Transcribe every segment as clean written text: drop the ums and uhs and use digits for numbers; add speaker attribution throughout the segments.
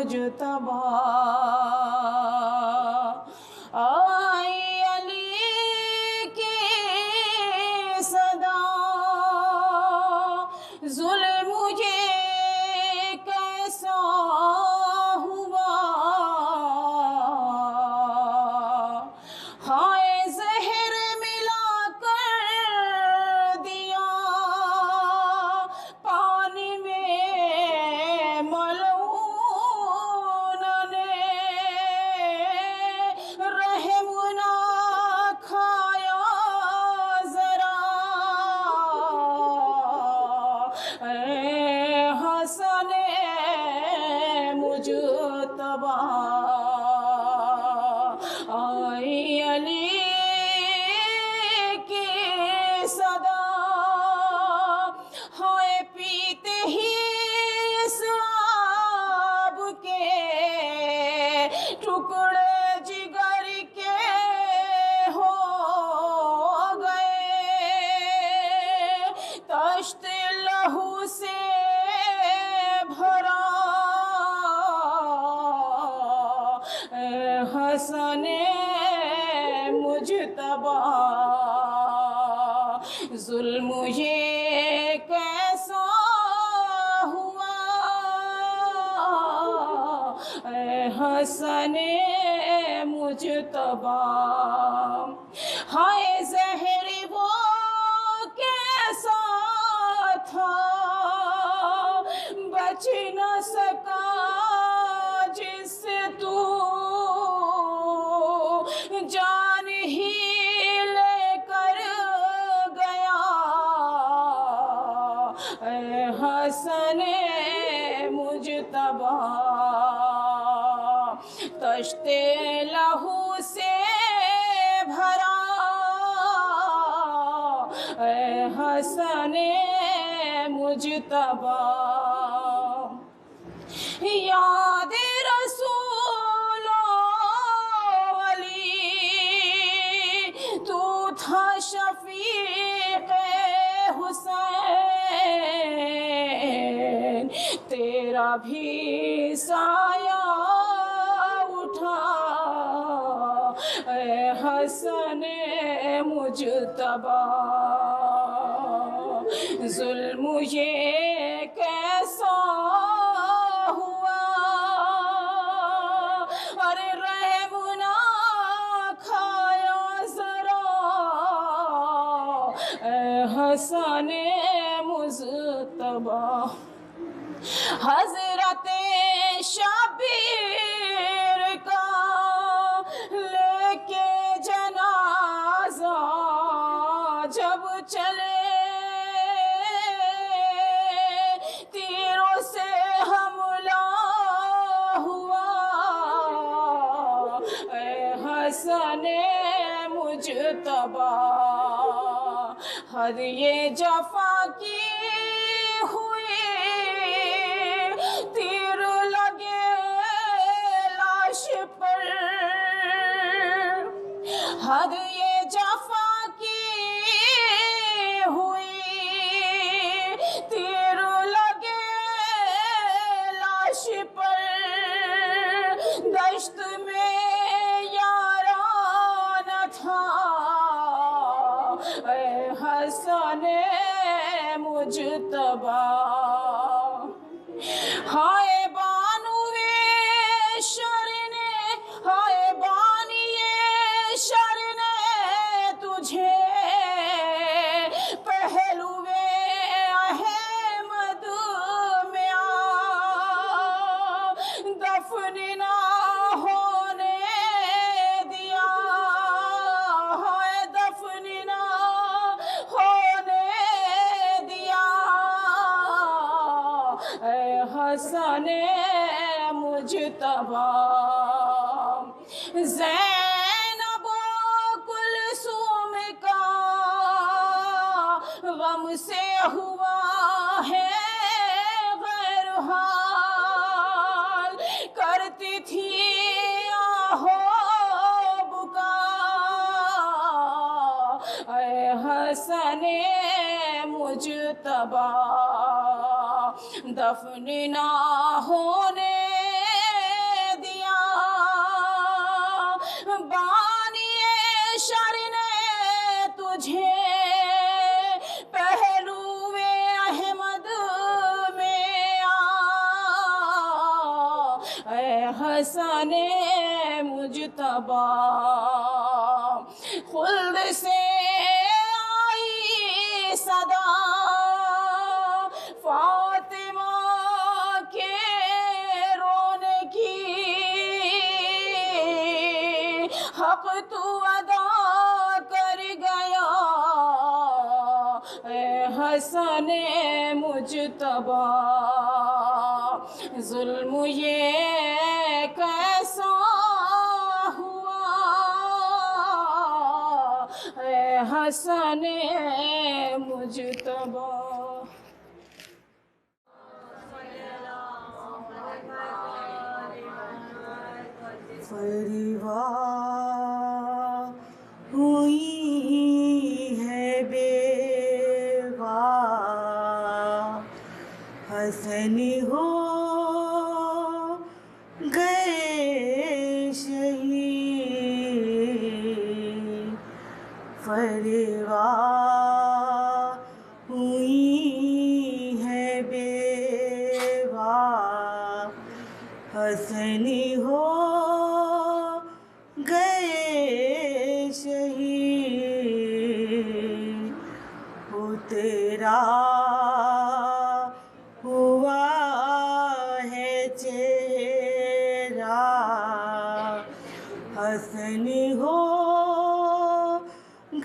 Speaker 1: مجتبی آئی علی کی صدا ظلم مجھے کیسا ہوا ہائے زہر ملا کر دیا پانی میں ملعون نے رحم نہ کھایا ذرا اے حسن مجتبی آئی علی کی صدا ہائے پیتے ہی اس آب کے ٹکڑے جگر کے ہو گئے تشت لہو سے بھرا اے حسن مجتبی ظلم یہ کیسا ہوا اے حسن مجتبی ہائے زہر وہ کیسا تھا بچ نہ سکا جس سے تو جان ہی لے کر گیا اے حسن مجتبی تشت لہو سے بھرا اے حسن مجتبی یاد رسول علی تو تھا شفیق حسین تیرا بھی سایہ اٹھا اے حسن مجتبی ظلم یہ کیسا ہوا ارے رحم نہ کھایا ذرا اے حسن مجتبی حضرت شبیر کا لے کے جنازہ جب چلے تیروں سے حملہ ہوا اے حسن مجتبی حد یہ جفا کی ہوئی تیر لگے لاش پر حد یہ جفا کی ہوئی تیر لگے لاش پر دشت میں یاران تھا اے حسن مجتبی ہائے بانوِ شر نے ہائے بانی شر نے تجھے پہلوِ احمد میں دفن نہ ہونے دیا ہائے دفن نہ ہونے دیا اے حسن مجتبی زینب و کلثوم کا غم سے ہوا ہے غیر حال کرتی تھی آہو بکا اے حسن مجتبی دفن نہ ہونے مجھے پہلوے احمد میں اے حسن مجتبی، خلد سے آئی صدا فاطمہ کے رونے کی، حق تو ادا کر گیا اے حسن مجتبی، ظلم یہ کیسا ہوا اے حسن مجتبی۔ فریوا ہوئی ہے بیوہ حسن ہو گئے شہید، فریوا ہوئی ہے بیوہ حسن ہو گئے شہید، وہ تیرا ہوا ہے چہرہ حسن ہو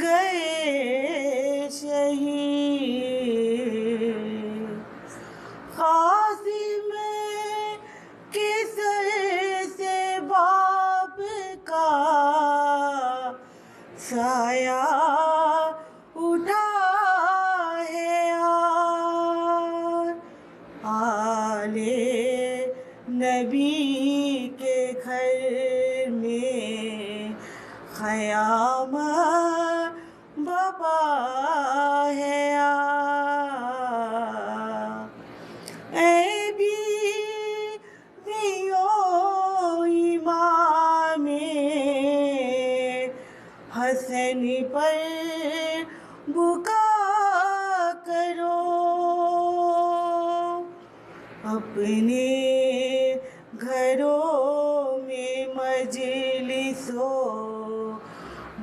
Speaker 1: گئے شہید، قاسم کے سر سے باپ کا سایہ اٹھا ہے آل نبی کے گھر میں قیامت برپا ہے اے بیویوں امام حسن پر بکا کرو، اپنے گھروں میں مجلس و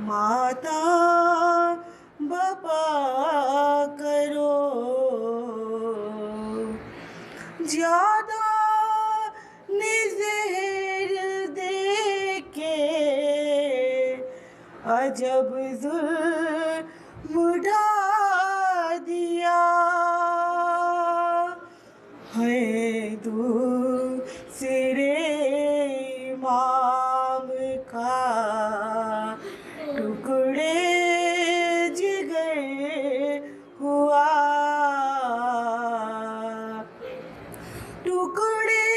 Speaker 1: ماتم برپا کرو، زیادہ زہر دے کے عجب ظلم ڈھا دیا ہے، دوسرے امام کا ٹکڑے جگر ہوا، ٹکڑے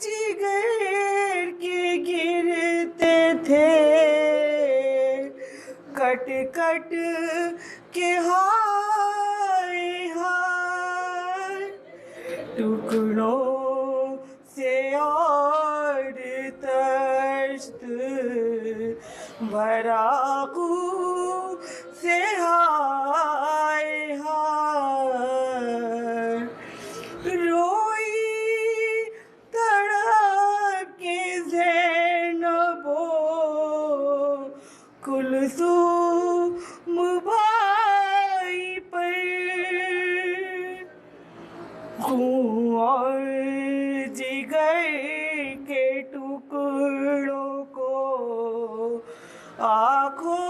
Speaker 1: جگر کے گرتے تھے کٹ کٹ کے ہائے ہائے، ٹکڑوں سے اور تشت بھرا خون سے ہائے ہائے، روئی تڑپ کے زینب و کلثوم بھائی پر، خون اور جگر کے ٹکڑوں کو آنکھوں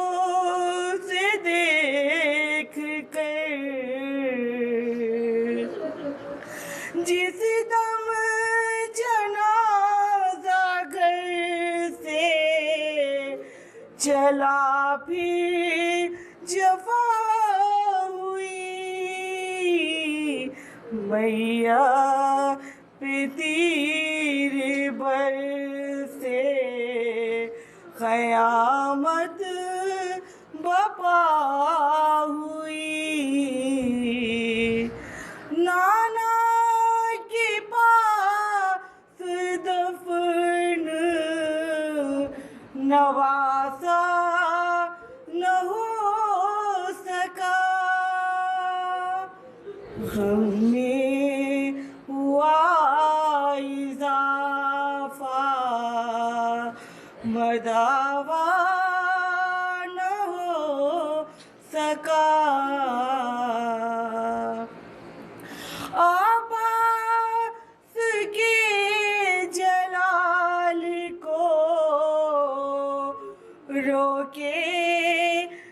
Speaker 1: سے دیکھ کر، جس دم جنازہ گھر سے چلا پھر جفا ہوئی، میاں پہ تیر برسے قیامت برپا ہوئی، نانا کے پاس دفن نواسا نہ ہو غم میں ہوا اضافہ مداوا نہ ہو سکا عباس کے جلال کو روکے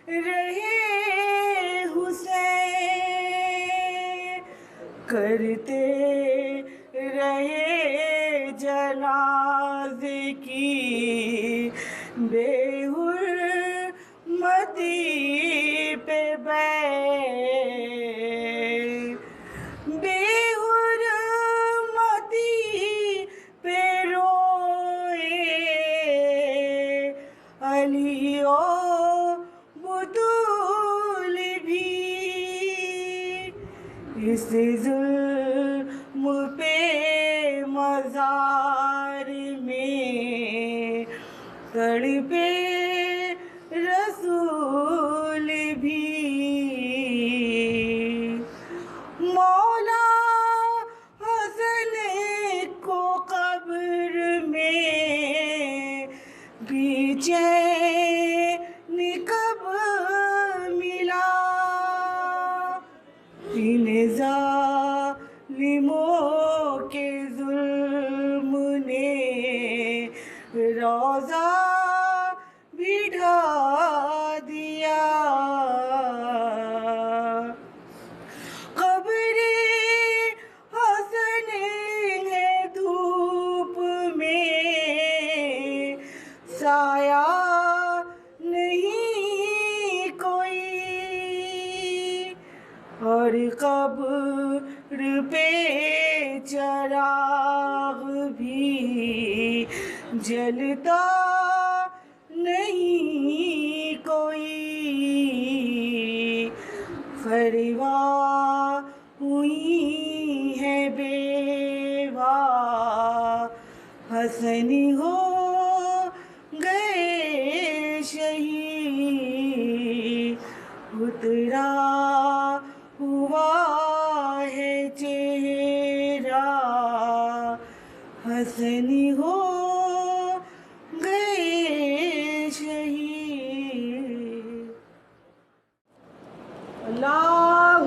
Speaker 1: رہے حسین کرتے رہے جنازے کی بے حرمتی پہ بیٹھ بے حرمتی پہ روئے علی و بطول بھی اس ظلم پہ مزار میں تڑپے رسول بھی مولا حسن کو قبر میں بے چین کب ملا ان ظالموں کے ظلم نے روضہ بھی ڈھا دیا قبر حسن ہے دھوپ میں سایہ نہیں کوئی اور قبر پہ چراغ بھی جلتا نہیں کوئی فروا ہوئی ہے بیوہ حسن ہو گئے شہید اترا ہوا ہے چہرہ حسن ہو گئے شہید اللہم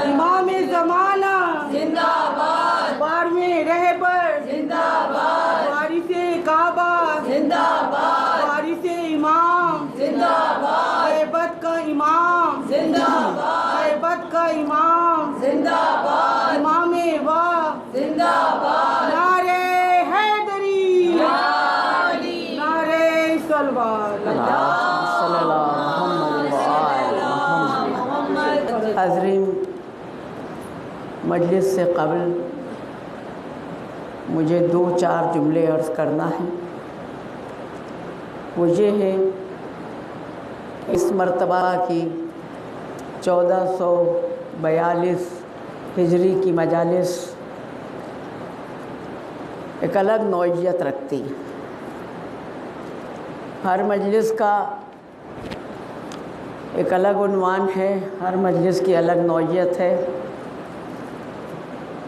Speaker 1: امام زمانہ زندہ باد 12ویں رہبر زندہ باد وارث کعبہ زندہ باد وارث امام زندہ باد غیبت کا امام زندہ باد غیبت کا امام زندہ باد امام وقت زندہ باد نعرہ حیدری نعرہ صلوات
Speaker 2: صلی اللہ محمد. حاضرین، مجلس سے قبل مجھے 2-4 جملے عرض کرنا ہے. وہ یہ ہے کہ اس مرتبہ کی 1442 ہجری کی مجالس ایک الگ نوعیت رکھتی ہے. ہر مجلس کا ایک الگ عنوان ہے، ہر مجلس کی الگ نوعیت ہے،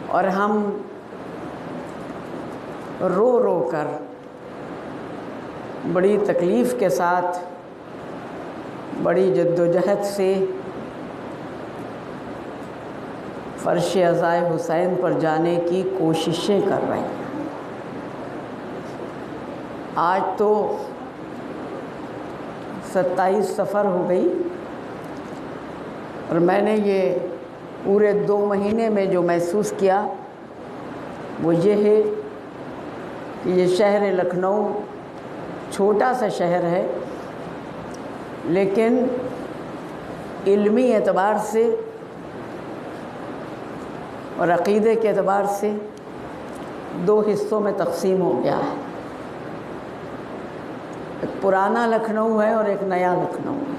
Speaker 2: اور ہم رو رو کر بڑی تکلیف کے ساتھ بڑی جدوجہد سے فرش عزائے حسین پر جانے کی کوششیں کر رہے ہیں. آج تو 27 صفر ہو گئی، اور میں نے یہ پورے 2 مہینے میں جو محسوس کیا وہ یہ ہے کہ یہ شہر لکھنؤ چھوٹا سا شہر ہے، لیکن علمی اعتبار سے اور عقیدے کے اعتبار سے 2 حصوں میں تقسیم ہو گیا ہے. ایک پرانا لکھنؤ ہے اور ایک نیا لکھنؤ ہے.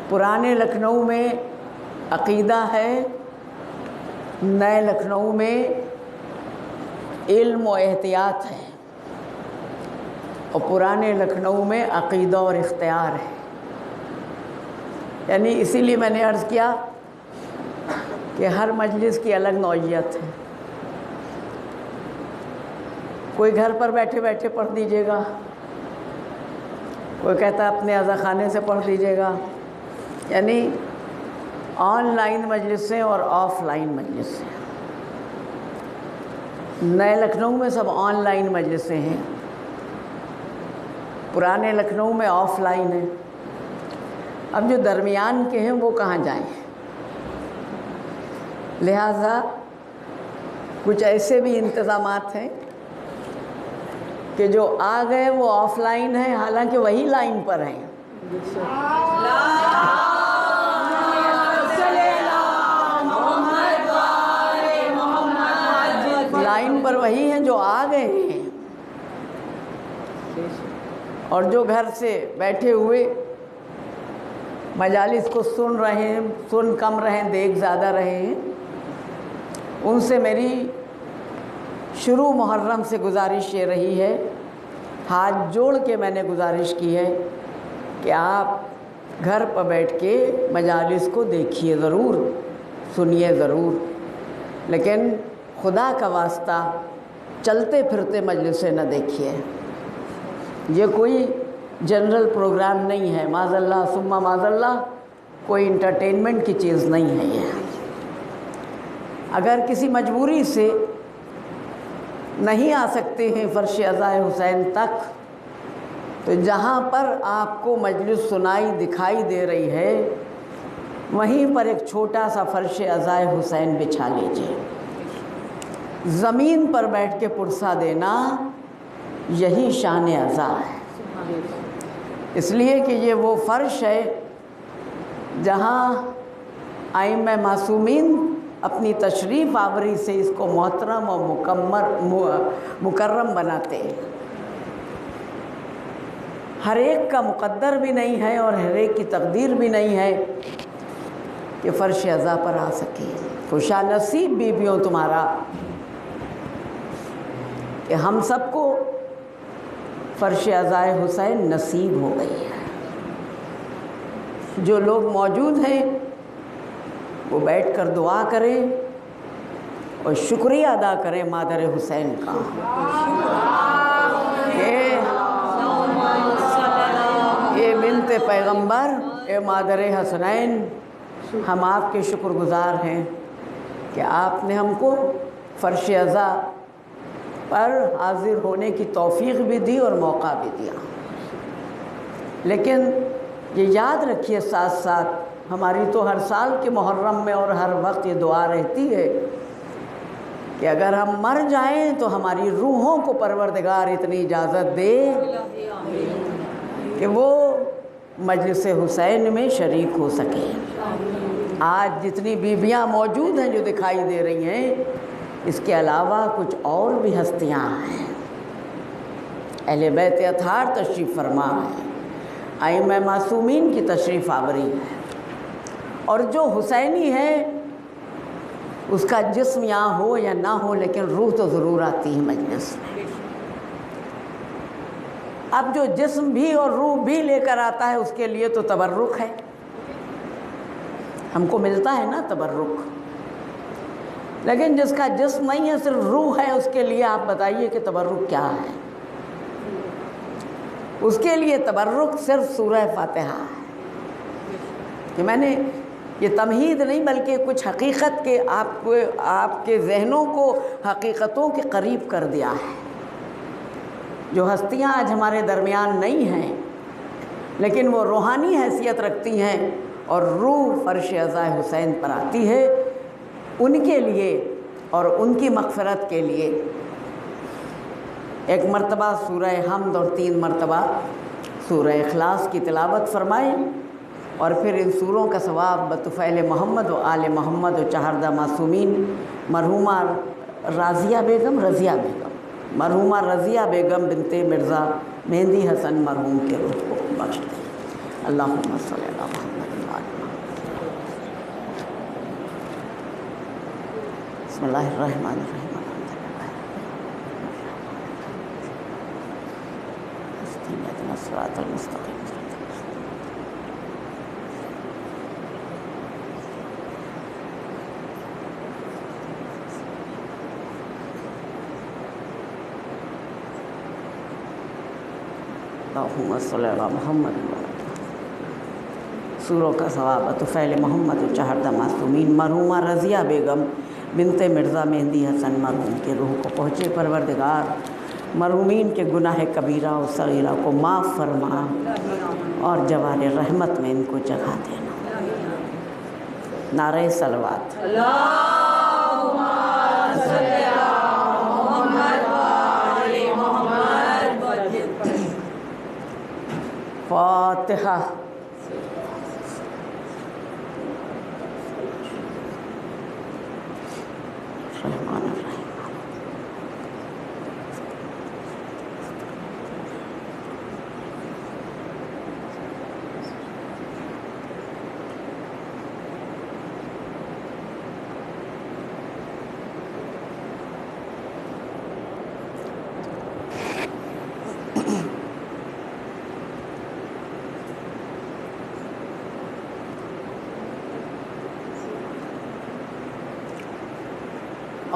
Speaker 2: پرانے لکھنؤ میں عقیدہ ہے، نئے لکھنؤ میں علم و احتیاط ہے. اور پرانے لکھنؤ میں عقیدہ اور اختیار ہے. یعنی اسی لیے میں نے عرض کیا کہ ہر مجلس کی الگ نوعیت ہے. کوئی گھر پر بیٹھے بیٹھے پڑھ دیجیے گا، کوئی کہتا ہے اپنے عزا خانے سے پڑھ دیجیے گا. یعنی آن لائن مجلسیں اور آف لائن مجلسیں. نئے لکھنؤ میں سب آن لائن مجلسیں ہیں، پرانے لکھنؤ میں آف لائن ہیں. اب جو درمیان کے ہیں وہ کہاں جائیں؟ لہٰذا کچھ ایسے بھی انتظامات ہیں کہ جو آ گئے وہ آف لائن ہیں، حالانکہ وہی لائن پر ہیں. لائن پر وہی ہیں جو آ گئے ہیں، اور جو گھر سے بیٹھے ہوئے مجالس کو سن رہے ہیں، سن کم رہے ہیں دیکھ زیادہ رہے ہیں، ان سے میری شروع محرم سے گزارش یہ رہی ہے، ہاتھ جوڑ کے میں نے گزارش کی ہے کہ آپ گھر پر بیٹھ کے مجالس کو دیکھیے ضرور، سنیے ضرور، لیکن خدا کا واسطہ چلتے پھرتے مجلسیں نہ دیکھیے. یہ کوئی جنرل پروگرام نہیں ہے، معاذ اللہ ثم معاذ اللہ، کوئی انٹرٹینمنٹ کی چیز نہیں ہے یہ. اگر کسی مجبوری سے نہیں آ سکتے ہیں فرش عزائے حسین تک، تو جہاں پر آپ کو مجلس سنائی دکھائی دے رہی ہے وہیں پر ایک چھوٹا سا فرش عزائے حسین بچھا لیجیے. زمین پر بیٹھ کے پرسہ دینا یہی شان عزا ہے، اس لیے کہ یہ وہ فرش ہے جہاں ائمہ معصومین اپنی تشریف آوری سے اس کو محترم اور مکرم بناتے ہیں. ہر ایک کا مقدر بھی نہیں ہے اور ہر ایک کی تقدیر بھی نہیں ہے کہ فرش عزا پر آ سکے. خوشا نصیب بیویوں تمہارا کہ ہم سب کو فرش عزائے حسین نصیب ہو گئی ہے. جو لوگ موجود ہیں وہ بیٹھ کر دعا کریں اور شکریہ ادا کریں مادر حسین کا کہ بنت پیغمبر، اے مادر حسنین، ہم آپ کے شکر گزار ہیں کہ آپ نے ہم کو فرش عزا پر حاضر ہونے کی توفیق بھی دی اور موقع بھی دیا. لیکن یہ یاد رکھیے ساتھ ساتھ، ہماری تو ہر سال کے محرم میں اور ہر وقت یہ دعا رہتی ہے کہ اگر ہم مر جائیں تو ہماری روحوں کو پروردگار اتنی اجازت دے کہ وہ مجلس حسین میں شریک ہو سکے. آج جتنی بیویاں موجود ہیں جو دکھائی دے رہی ہیں، اس کے علاوہ کچھ اور بھی ہستیاں ہیں. اہل بیت اطہار تشریف فرما ہے، ائمہ معصومین کی تشریف آوری ہے، اور جو حسینی ہے اس کا جسم یہاں ہو یا نہ ہو لیکن روح تو ضرور آتی ہے مجلس میں. اب جو جسم بھی اور روح بھی لے کر آتا ہے اس کے لیے تو تبرک ہے، ہم کو ملتا ہے نا تبرک. لیکن جس کا جسم نہیں ہے صرف روح ہے، اس کے لیے آپ بتائیے کہ تبرک کیا ہے؟ اس کے لیے تبرک صرف سورہ فاتحہ ہے. کہ میں نے یہ تمہید نہیں بلکہ کچھ حقیقت کے آپ کے ذہنوں کو حقیقتوں کے قریب کر دیا ہے. جو ہستیاں آج ہمارے درمیان نہیں ہیں لیکن وہ روحانی حیثیت رکھتی ہیں اور روح فرش عزائے حسین پر آتی ہے، ان کے لیے اور ان کی مغفرت کے لیے ایک مرتبہ سورہ حمد اور 3 مرتبہ سورہ اخلاص کی تلاوت فرمائیں، اور پھر ان سوروں کا ثواب بطفیل محمد و آل محمد و چہردہ معصومین مرحومہ رضیہ بنت مرزا مہندی حسن مرحوم کے روح کو بخش دیں. اللہم صلی علی محمد و آل محمد. بسم اللہ الرحمن الرحیم. صراط المستقیم. اللہم صلی علی محمد. سوروں کا ثواب طفیل محمد چہردہ معصومین. مرحومہ رضیہ بیگم بنت مرزا مہندی حسن مرحوم کے روح کو پہنچے پروردگار مرحومین کے گناہ کبیرہ و صغیرہ کو معاف فرما اور جوار رحمت میں ان کو جگہ دینا. نعرہ صلوات.
Speaker 1: اللہم صلی علی محمد و آل محمد.
Speaker 2: فاتحہ. رحمان الرحیم.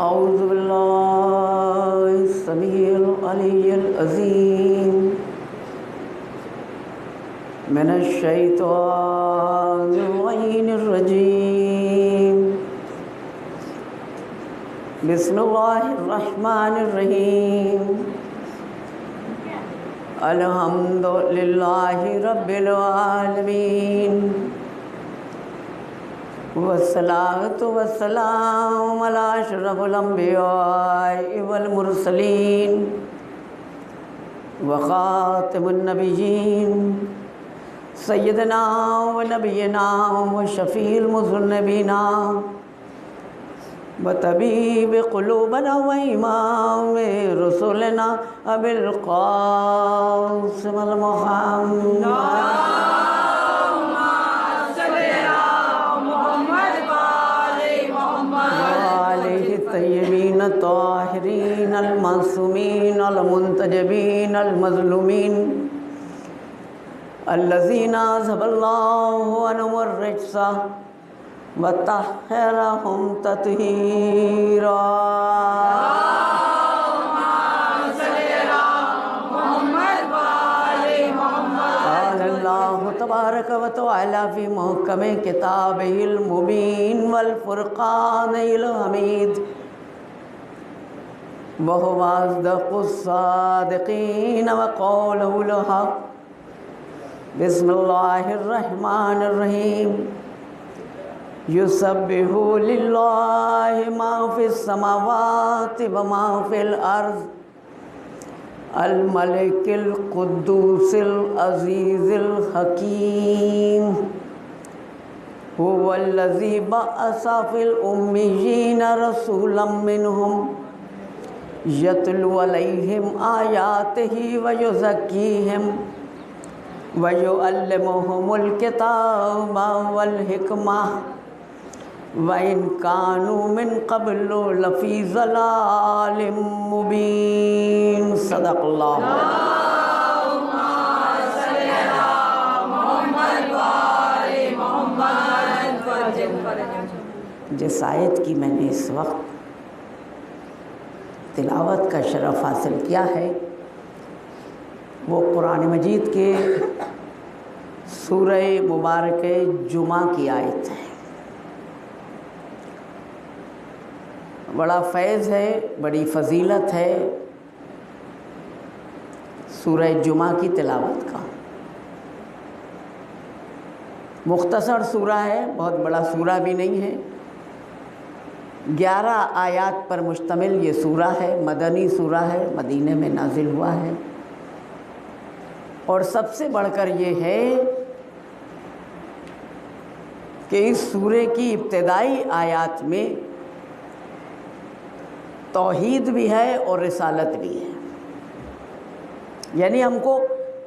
Speaker 2: اعوذ باللہ السمیع العلی العظیم من الشیطان اللعین الرجیم. بسم اللہ الرحمن الرحیم. الحمد للہ رب العالمین والصلاة والسلام علی اشرف الانبیاء والمرسلین وخاتم النبیین سیدنا و نبینا و شفیع المذنبین و طبیب قلوبنا و امام رسولنا ابی القاسم المحمد الطیبین الطاہرین المعصومین المنتجبین المظلومین الذین اذهب اللہ عنہم الرجس وطہرہم تطہیرا. قال اللہ تبارک و تعالی فی محکم کتابہ المبین والفرقان الحمید وهو أصدق الصادقین وقولہ الحق. بسم اللہ الرحمن الرحیم. یسبح للہ ما فی السماوات وما فی الارض الملک القدوس العزیز الحکیم. هو الذی بعث فی الامیین رسولا منہم یتلو علیہم آیاتہ ویزکیہم ویعلمہم الکتاب والحکمہ وَإِن كَانُوا مِن قَبْلُ لَفِي ضَلَالٍ مُبِينٍ. صدق اللہ.
Speaker 1: اللہم صلی علی محمد و آل محمد.
Speaker 2: جس آیت کی میں نے اس وقت تلاوت کا شرف حاصل کیا ہے وہ قرآن مجید کے سورہ مبارک جمعہ کی آیت ہے. بڑا فیض ہے، بڑی فضیلت ہے سورہ جمعہ کی تلاوت کا. مختصر سورہ ہے، بہت بڑا سورہ بھی نہیں ہے. 11 آیات پر مشتمل یہ سورہ ہے. مدنی سورہ ہے، مدینے میں نازل ہوا ہے. اور سب سے بڑھ کر یہ ہے کہ اس سورے کی ابتدائی آیات میں توحید بھی ہے اور رسالت بھی ہے. یعنی ہم کو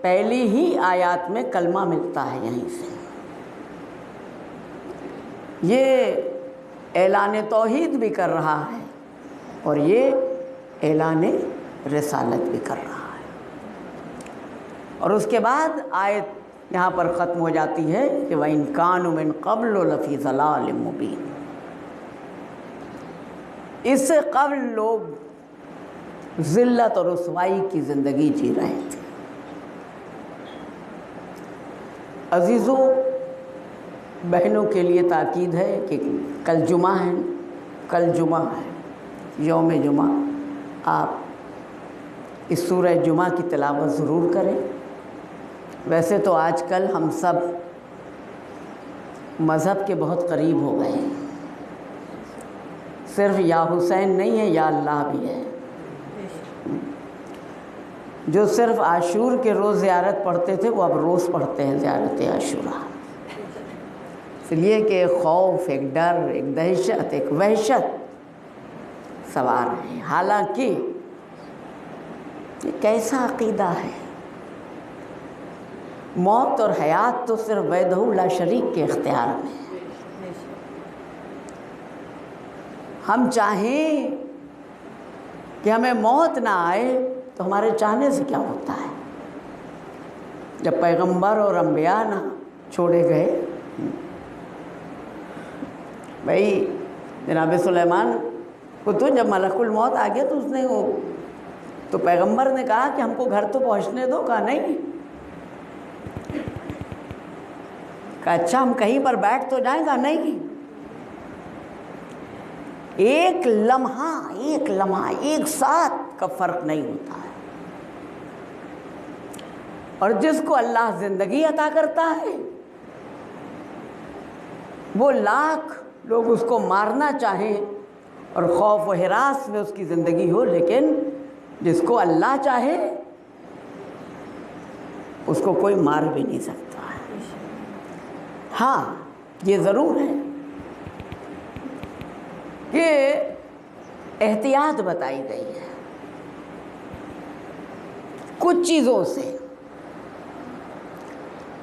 Speaker 2: پہلی ہی آیات میں کلمہ ملتا ہے یہیں سے. یہ اعلان توحید بھی کر رہا ہے اور یہ اعلان رسالت بھی کر رہا ہے. اور اس کے بعد آیت یہاں پر ختم ہو جاتی ہے کہ وَإِن كَانُوا مِن قَبْلُ لَفِي ضَلَالٍ مُبِينٍ۔ اس سے قبل لوگ ذلت اور رسوائی کی زندگی جی رہے تھے۔ عزیزوں، بہنوں کے لیے تاکید ہے کہ کل جمعہ ہے، کل جمعہ ہے، یوم جمعہ، آپ اس سورہ جمعہ کی تلاوت ضرور کریں۔ ویسے تو آج کل ہم سب مذہب کے بہت قریب ہو گئے ہیں، صرف یا حسین نہیں ہے، یا اللہ بھی ہے۔ جو صرف عاشور کے روز زیارت پڑھتے تھے وہ اب روز پڑھتے ہیں زیارت عاشورہ، اس لیے کہ ایک خوف، ایک ڈر، ایک دہشت، ایک وحشت سوار ہے۔ حالانکہ یہ کیسا عقیدہ ہے؟ موت اور حیات تو صرف وحدہ لا شریک کے اختیار میں ہے۔ ہم چاہیں کہ ہمیں موت نہ آئے تو ہمارے چاہنے سے کیا ہوتا ہے؟ جب پیغمبر اور انبیاء نہ چھوڑے گئے، بھائی جناب سلیمان کو تو جب ملک الموت آ گیا تو اس نے تو پیغمبر نے کہا کہ ہم کو گھر تو پہنچنے دو، کہا نہیں، کہا اچھا ہم کہیں پر بیٹھ تو جائیں، کہا نہیں۔ ایک لمحہ ایک ساتھ کا فرق نہیں ہوتا ہے، اور جس کو اللہ زندگی عطا کرتا ہے وہ لاکھ لوگ اس کو مارنا چاہیں اور خوف و ہراس میں اس کی زندگی ہو، لیکن جس کو اللہ چاہے اس کو کوئی مار بھی نہیں سکتا ہے۔ ہاں یہ ضرور ہے کہ احتیاط بتائی گئی ہے کچھ چیزوں سے،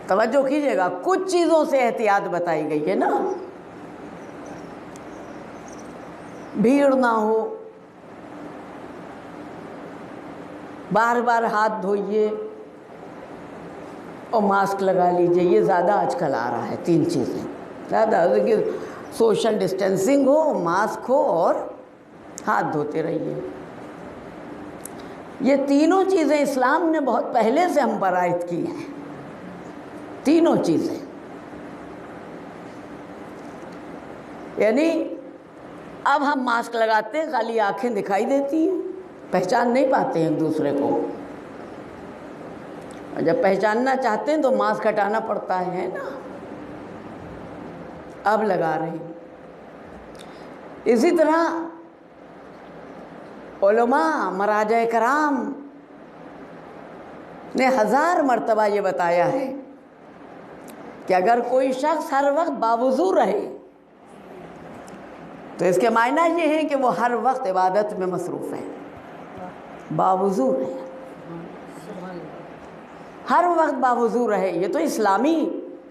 Speaker 2: توجہ کیجیے گا، کچھ چیزوں سے احتیاط بتائی گئی ہے نا، بھیڑ نہ ہو، بار بار ہاتھ دھوئیے اور ماسک لگا لیجئے، یہ زیادہ آج کل آ رہا ہے، 3 چیزیں زیادہ، سوشل ڈسٹینسنگ ہو، ماسک ہو اور ہاتھ دھوتے رہیے۔ یہ تینوں چیزیں اسلام نے بہت پہلے سے ہم پر عائد کی ہیں، تینوں چیزیں، یعنی اب ہم ماسک لگاتے ہیں، خالی آنکھیں دکھائی دیتی ہیں، پہچان نہیں پاتے ہیں ایک دوسرے کو، اور جب پہچاننا چاہتے ہیں تو ماسک ہٹانا پڑتا ہے نا، اب لگا رہے ہیں۔ اسی طرح علماء مراجع کرام نے 1000 مرتبہ یہ بتایا ہے کہ اگر کوئی شخص ہر وقت باوضو رہے تو اس کے معنی یہ ہے کہ وہ ہر وقت عبادت میں مصروف ہے، باوضو رہے، ہر وقت باوضو رہے، یہ تو اسلامی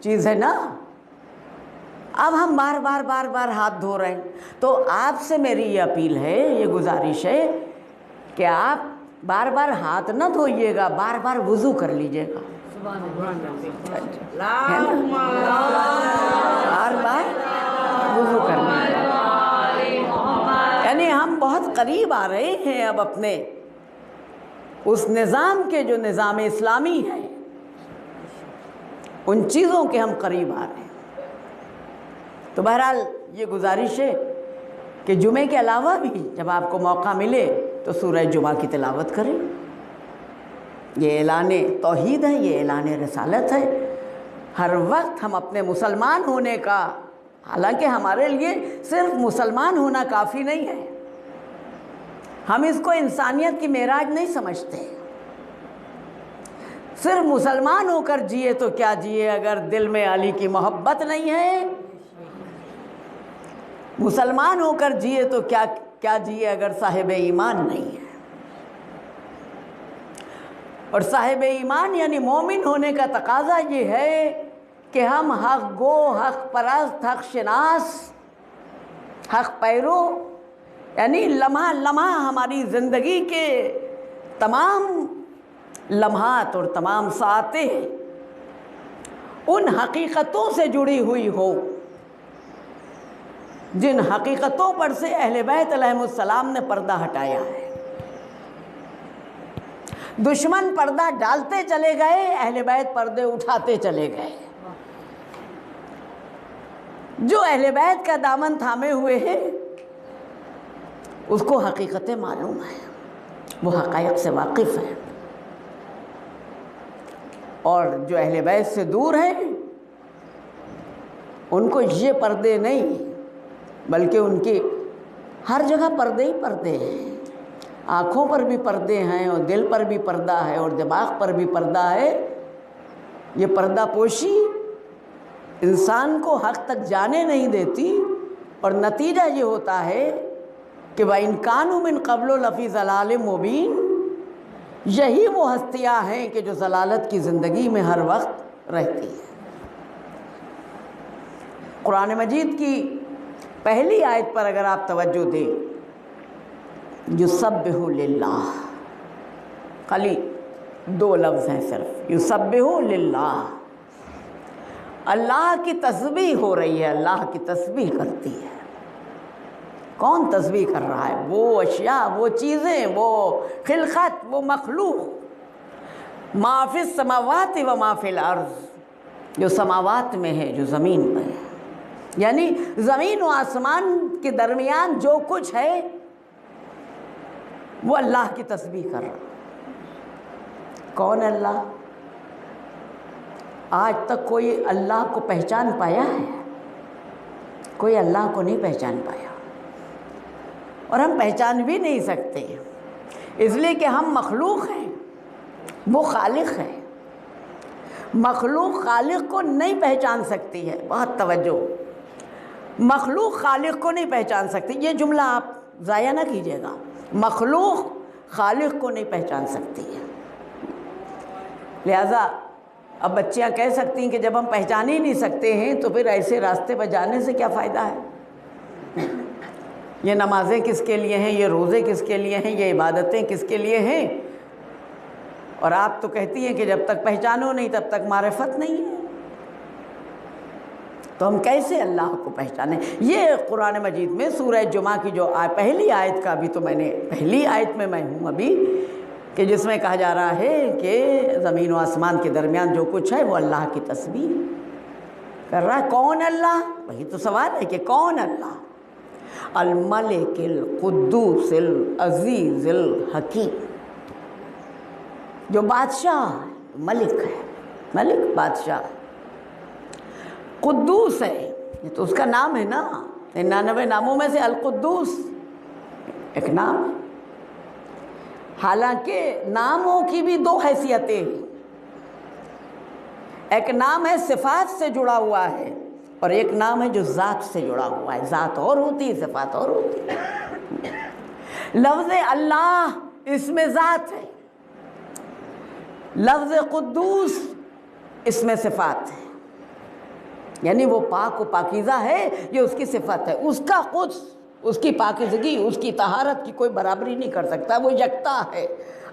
Speaker 2: چیز ہے نا۔ اب ہم بار بار ہاتھ دھو رہے ہیں، تو آپ سے میری یہ اپیل ہے، یہ گزارش ہے کہ آپ بار بار ہاتھ نہ دھوئیے گا، بار بار وضو کر لیجئے گا، بار بار وضو کر لیجئے گا۔ یعنی ہم بہت قریب آ رہے ہیں اب اپنے اس نظام کے جو نظام اسلامی ہے، ان چیزوں کے ہم قریب آ رہے ہیں۔ تو بہرحال یہ گزارش ہے کہ جمعے کے علاوہ بھی جب آپ کو موقع ملے تو سورہ جمعہ کی تلاوت کریں۔ یہ اعلان توحید ہے، یہ اعلان رسالت ہے۔ ہر وقت ہم اپنے مسلمان ہونے کا، حالانکہ ہمارے لیے صرف مسلمان ہونا کافی نہیں ہے، ہم اس کو انسانیت کی معراج نہیں سمجھتے۔ صرف مسلمان ہو کر جیے تو کیا جیے اگر دل میں علی کی محبت نہیں ہے، مسلمان ہو کر جیے تو کیا جیے اگر صاحب ایمان نہیں ہے، اور صاحب ایمان یعنی مومن ہونے کا تقاضا یہ ہے کہ ہم حق گو، حق پرست، حق شناس، حق پیرو، یعنی لمحہ لمحہ ہماری زندگی کے تمام لمحات اور تمام ساعتیں ان حقیقتوں سے جڑی ہوئی ہو جن حقیقتوں پر سے اہل بیت علیہ السلام نے پردہ ہٹایا ہے۔ دشمن پردہ ڈالتے چلے گئے، اہل بیت پردے اٹھاتے چلے گئے۔ جو اہل بیت کا دامن تھامے ہوئے ہیں اس کو حقیقتیں معلوم ہیں، وہ حقائق سے واقف ہیں، اور جو اہل بیت سے دور ہیں ان کو یہ پردے نہیں بلکہ ان کی ہر جگہ پردے ہی پردے ہیں۔ آنکھوں پر بھی پردے ہیں اور دل پر بھی پردہ ہے اور دماغ پر بھی پردہ ہے۔ یہ پردہ پوشی انسان کو حق تک جانے نہیں دیتی، اور نتیجہ یہ ہوتا ہے کہ وَإِن كَانُوا مِن قَبْلُ لَفِي ضَلَالٍ مُبِينٍ، یہی وہ ہستیاں ہیں کہ جو ضلالت کی زندگی میں ہر وقت رہتی ہیں۔ قرآن مجید کی پہلی آیت پر اگر آپ توجہ دیں، یسبح للہ، خالی 2 لفظ ہیں صرف، یسبح للہ، اللہ کی تسبیح ہو رہی ہے، اللہ کی تسبیح کرتی ہے۔ کون تسبیح کر رہا ہے؟ وہ اشیاء، وہ چیزیں، وہ خلقت، وہ مخلوق، ما فی السماوات و ما فی الارض، جو سماوات میں ہے، جو زمین میں ہے، یعنی زمین و آسمان کے درمیان جو کچھ ہے وہ اللہ کی تسبیح کر رہا۔ کون اللہ؟ آج تک کوئی اللہ کو پہچان پایا ہے؟ کوئی اللہ کو نہیں پہچان پایا، اور ہم پہچان بھی نہیں سکتے، اس لیے کہ ہم مخلوق ہیں، وہ خالق ہے۔ مخلوق خالق کو نہیں پہچان سکتی ہے، بہت توجہ، مخلوق خالق کو نہیں پہچان سکتی، یہ جملہ آپ ضائع نہ کیجیے گا، مخلوق خالق کو نہیں پہچان سکتی ہے۔ لہٰذا اب بچیاں کہہ سکتی ہیں کہ جب ہم پہچان ہی نہیں سکتے ہیں تو پھر ایسے راستے پر جانے سے کیا فائدہ ہے؟ یہ نمازیں کس کے لیے ہیں، یہ روزے کس کے لیے ہیں، یہ عبادتیں کس کے لیے ہیں؟ اور آپ تو کہتی ہیں کہ جب تک پہچانو نہیں تب تک معرفت نہیں ہے، تو ہم کیسے اللہ کو پہچانیں؟ یہ قرآن مجید میں سورہ جمعہ کی جو پہلی آیت کا بھی تو میں نے پہلی آیت میں ہوں ابھی، کہ جس میں کہا جا رہا ہے کہ زمین و آسمان کے درمیان جو کچھ ہے وہ اللہ کی تسبیح کر رہا ہے۔ کون اللہ؟ وہی تو سوال ہے کہ کون اللہ؟ الملک القدوس العزیز الحکیم، جو بادشاہ ہے، ملک ہے، ملک بادشاہ، قدوس ہے، یہ تو اس کا نام ہے نا، 99 ناموں میں سے القدوس ایک نام ہے۔ حالانکہ ناموں کی بھی 2 حیثیتیں ہیں، ایک نام ہے صفات سے جڑا ہوا ہے، اور ایک نام ہے جو ذات سے جڑا ہوا ہے۔ ذات اور ہوتی ہے، صفات اور ہوتی ہے۔ لفظ اللہ اس میں ذات ہے، لفظ قدوس اس میں صفات ہے، یعنی وہ پاک و پاکیزہ ہے، یہ اس کی صفت ہے۔ اس کا قدس، اس کی پاکیزگی، اس کی طہارت کی کوئی برابری نہیں کر سکتا، وہ یکتا ہے،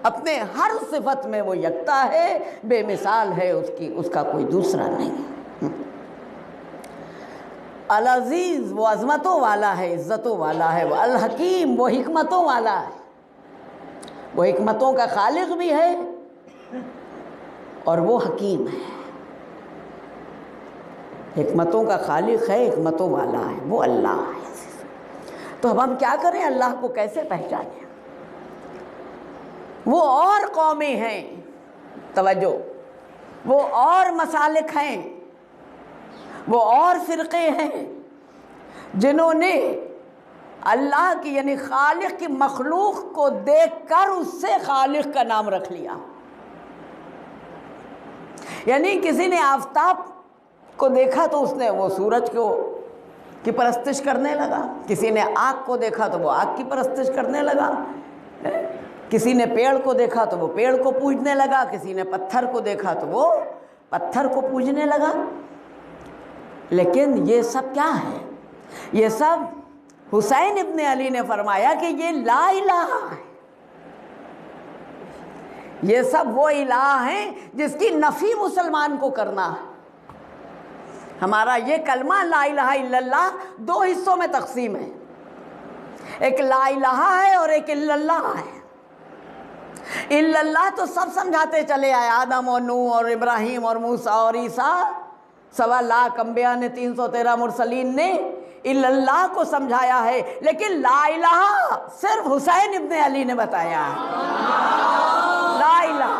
Speaker 2: اپنے ہر صفت میں وہ یکتا ہے، بے مثال ہے، اس کا کوئی دوسرا نہیں ہے۔ العزیز، وہ عظمتوں والا ہے، عزتوں والا ہے، وہ الحکیم، وہ حکمتوں والا ہے، وہ حکمتوں کا خالق بھی ہے اور وہ حکیم ہے، حکمتوں کا خالق ہے، حکمتوں والا ہے، وہ اللہ ہے۔ تو اب ہم کیا کریں؟ اللہ کو کیسے پہچانیں؟ وہ اور قومیں ہیں، توجہ، وہ اور مسالک ہیں، وہ اور فرقے ہیں جنہوں نے اللہ کی یعنی خالق کی مخلوق کو دیکھ کر اس سے خالق کا نام رکھ لیا۔ یعنی کسی نے آفتاب کو دیکھا تو اس نے وہ سورج کی پرستش کرنے لگا، کسی نے آگ کو دیکھا تو وہ آگ کی پرستش کرنے لگا، کسی نے پیڑ کو دیکھا تو وہ پیڑ کو پوجنے لگا، کسی نے پتھر کو دیکھا تو وہ پتھر کو پوجنے لگا۔ لیکن یہ سب کیا ہے؟ یہ سب حسین ابن علی نے فرمایا کہ یہ لا الہ ہے، یہ سب وہ الہ ہیں جس کی نفی مسلمان کو کرنا ہے۔ ہمارا یہ کلمہ لا الہ الا اللہ 2 حصوں میں تقسیم ہے، ایک لا الہ ہے اور ایک الا اللہ ہے۔ الا اللہ تو سب سمجھاتے چلے آئے، آدم اور نوح اور ابراہیم اور موسیٰ اور عیسیٰ، 1.25 لاکھ انبیاء نے، 313 مرسلین نے الا اللہ کو سمجھایا ہے، لیکن لا الہ صرف حسین ابن علی نے بتایا ہے۔ لا الہ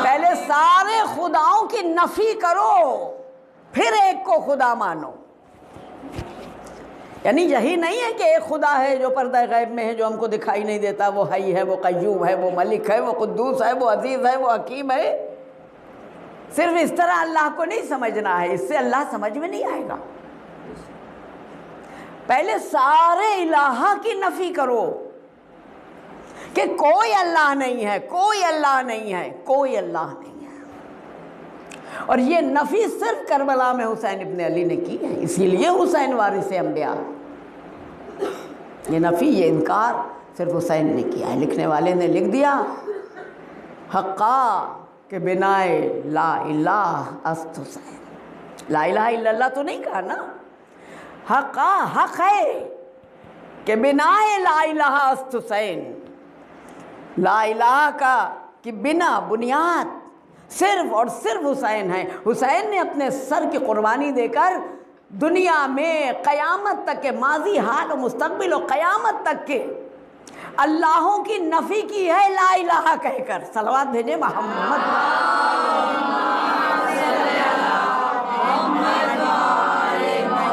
Speaker 2: پہلے سارے خداؤں کی نفی کرو، پھر ایک کو خدا مانو۔ یعنی یہی نہیں ہے کہ ایک خدا ہے جو پردہ غیب میں ہے، جو ہم کو دکھائی نہیں دیتا، وہ حی ہے، وہ قیوم ہے، وہ ملک ہے، وہ قدوس ہے، وہ عزیز ہے، وہ حکیم ہے۔ صرف اس طرح اللہ کو نہیں سمجھنا ہے، اس سے اللہ سمجھ میں نہیں آئے گا۔ پہلے سارے الہ کی نفی کرو کہ کوئی اللہ نہیں ہے، کوئی اللہ نہیں ہے، کوئی اللہ نہیں ہے۔ اور یہ نفی صرف کربلا میں حسین ابن علی نے کی ہے، اسی لیے حسین وارث انبیاء۔ یہ نفی، یہ انکار صرف حسین نے کیا ہے۔ لکھنے والے نے لکھ دیا حقا کہ بنائے لا الہ است حسین۔ لا الہ الا اللہ تو نہیں کہا نا، حقا حق ہے کہ بنائے لا الہ است حسین۔ لا الہ کا کہ بنا بنیاد صرف اور صرف حسین ہے۔ حسین نے اپنے سر کی قربانی دے کر دنیا میں قیامت تک کے ماضی، حال و مستقبل و قیامت تک کے اللہوں کی نفی کی ہے لا الہ کہہ کر۔ صلوات بھیجے محمد۔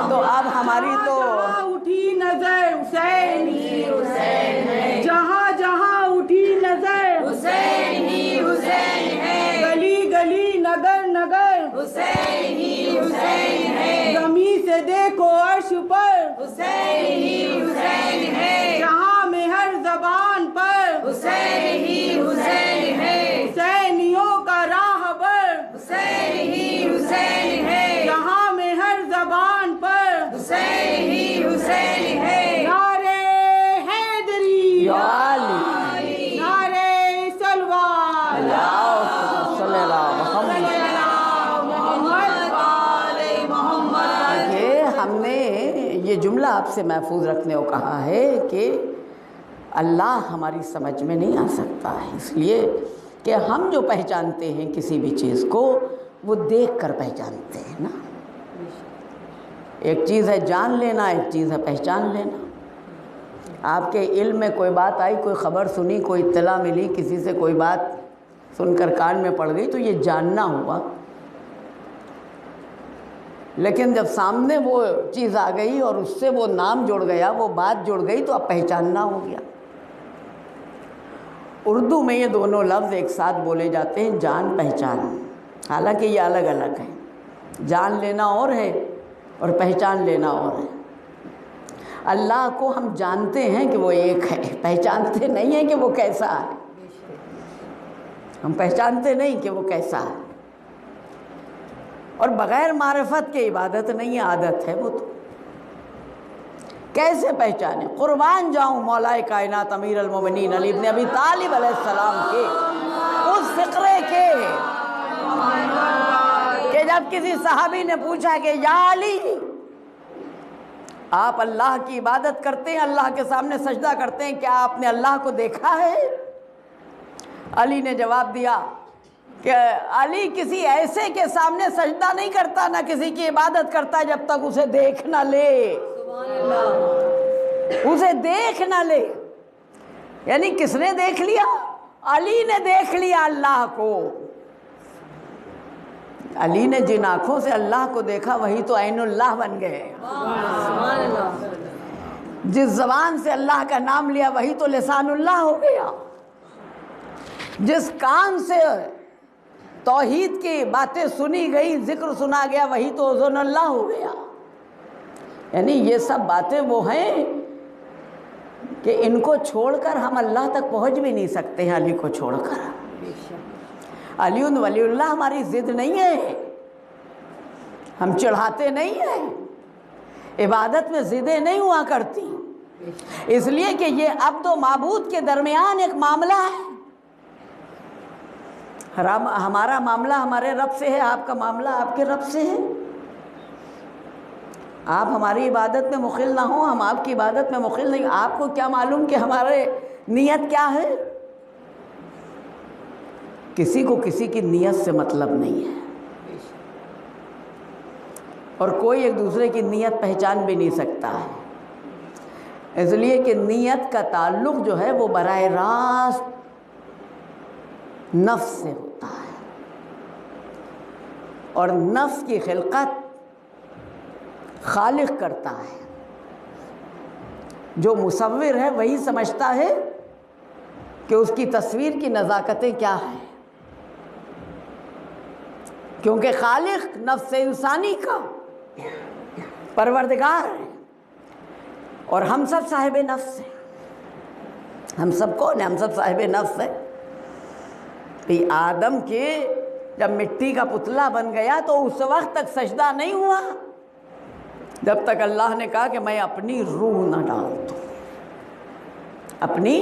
Speaker 2: تو اب ہماری تو
Speaker 1: اٹھی نظر حسین ہی حسین ہے، جہاں جہاں اٹھی نظر حسین ہی حسین ہے، گلی گلی نگر نگر حسین ہی حسین ہے، زمین سے دیکھو عرش پر حسین ہی حسین ہے، جہاں میں ہر زبان پر حسین ہی حسین ہے، حسینیوں کا راہبر حسین ہی حسین ہے، جہاں میں ہر زبان پر حسین ہی حسین ہے، نعرے حیدری
Speaker 2: یا علی،
Speaker 1: نعرے سلوات،
Speaker 2: صلی اللہ محمد۔ کہ ہم نے یہ جملہ آپ سے محفوظ رکھنے کو کہا ہے کہ اللہ ہماری سمجھ میں نہیں آ سکتا ہے، اس لیے کہ ہم جو پہچانتے ہیں کسی بھی چیز کو وہ دیکھ کر پہچانتے ہیں نا۔ ایک چیز ہے جان لینا، ایک چیز ہے پہچان لینا۔ آپ کے علم میں کوئی بات آئی، کوئی خبر سنی، کوئی اطلاع ملی، کسی سے کوئی بات سن کر کان میں پڑ گئی تو یہ جاننا ہوا، لیکن جب سامنے وہ چیز آ گئی اور اس سے وہ نام جڑ گیا، وہ بات جڑ گئی تو اب پہچاننا ہو گیا۔ اردو میں یہ دونوں لفظ ایک ساتھ بولے جاتے ہیں، جان پہچان، حالانکہ یہ الگ الگ ہیں۔ جان لینا اور ہے اور پہچان لینا اور ہے۔ اللہ کو ہم جانتے ہیں کہ وہ ایک ہے، پہچانتے نہیں ہیں کہ وہ کیسا ہے۔ ہم پہچانتے نہیں کہ وہ کیسا ہے، اور بغیر معرفت کے عبادت نہیں ہے، عادت ہے وہ تو۔ کیسے پہچانے؟ قربان جاؤں مولا کائنات امیر المومنین علی ابن ابی طالب علیہ السلام کے اس فقرے کے کہ جب کسی صحابی نے پوچھا کہ یا علی، آپ اللہ کی عبادت کرتے ہیں، اللہ کے سامنے سجدہ کرتے ہیں، کیا آپ نے اللہ کو دیکھا ہے؟ علی نے جواب دیا کہ علی کسی ایسے کے سامنے سجدہ نہیں کرتا، نہ کسی کی عبادت کرتا جب تک اسے دیکھ نہ لے، اسے دیکھ نہ لے۔ یعنی کس نے دیکھ لیا؟ علی نے دیکھ لیا اللہ کو۔ علی نے جن آنکھوں سے اللہ کو دیکھا وہی تو عین اللہ بن گئے۔ جس زبان سے اللہ کا نام لیا وہی تو لسان اللہ ہو گیا۔ جس کان سے توحید کی باتیں سنی گئی، ذکر سنا گیا، وہی تو اذن اللہ ہو گیا۔ یعنی یہ سب باتیں وہ ہیں کہ ان کو چھوڑ کر ہم اللہ تک پہنچ بھی نہیں سکتے ہیں، علی کو چھوڑ کر۔ علی ولی اللہ ہماری ضد نہیں ہے، ہم چڑھاتے نہیں ہیں، عبادت میں ضدیں نہیں ہوا کرتی۔ اس لیے کہ یہ عبد و معبود کے درمیان ایک معاملہ ہے. ہمارا معاملہ ہمارے رب سے ہے، آپ کا معاملہ آپ کے رب سے ہے. آپ ہماری عبادت میں مخل نہ ہوں، ہم آپ کی عبادت میں مخل نہیں. آپ کو کیا معلوم کہ ہمارے نیت کیا ہے؟ کسی کو کسی کی نیت سے مطلب نہیں ہے، اور کوئی ایک دوسرے کی نیت پہچان بھی نہیں سکتا ہے. اس لیے کہ نیت کا تعلق جو ہے وہ براہ راست نفس سے ہوتا ہے، اور نفس کی خلقت خالق کرتا ہے. جو مصور ہے وہی سمجھتا ہے کہ اس کی تصویر کی نزاکتیں کیا ہیں، کیونکہ خالق نفس انسانی کا پروردگار ہے، اور ہم سب صاحب نفس ہیں. ہم سب کون ہیں؟ ہم سب صاحب نفس ہیں. آدم کے جب مٹی کا پتلا بن گیا تو اس وقت تک سجدہ نہیں ہوا جب تک اللہ نے کہا کہ میں اپنی روح نہ ڈال دوں، اپنی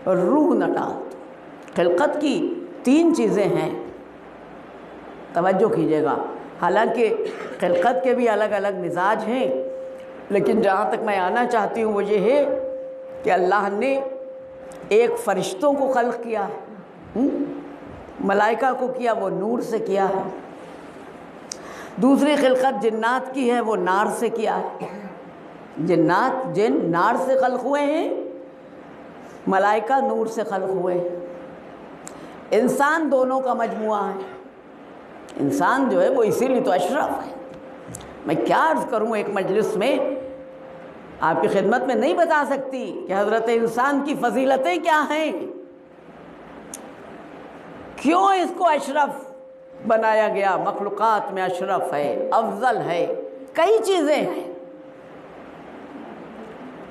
Speaker 2: روح نہ ڈال دوں. خلقت کی 3 چیزیں ہیں، توجہ کیجیے گا. حالانکہ خلقت کے بھی الگ الگ مزاج ہیں، لیکن جہاں تک میں آنا چاہتی ہوں وہ یہ ہے کہ اللہ نے ایک فرشتوں کو خلق کیا ہے، ملائکہ کو کیا، وہ نور سے کیا ہے. دوسری خلقت جنات کی ہے، وہ نار سے کیا ہے. جن نار سے خلق ہوئے ہیں، ملائکہ نور سے خلق ہوئے ہیں. انسان دونوں کا مجموعہ ہے. انسان جو ہے وہ اسی لیے تو اشرف ہے. میں کیا عرض کروں، ایک مجلس میں آپ کی خدمت میں نہیں بتا سکتی کہ حضرت انسان کی فضیلتیں کیا ہیں، کیوں اس کو اشرف بنایا گیا. مخلوقات میں اشرف ہے، افضل ہے. کئی چیزیں ہیں.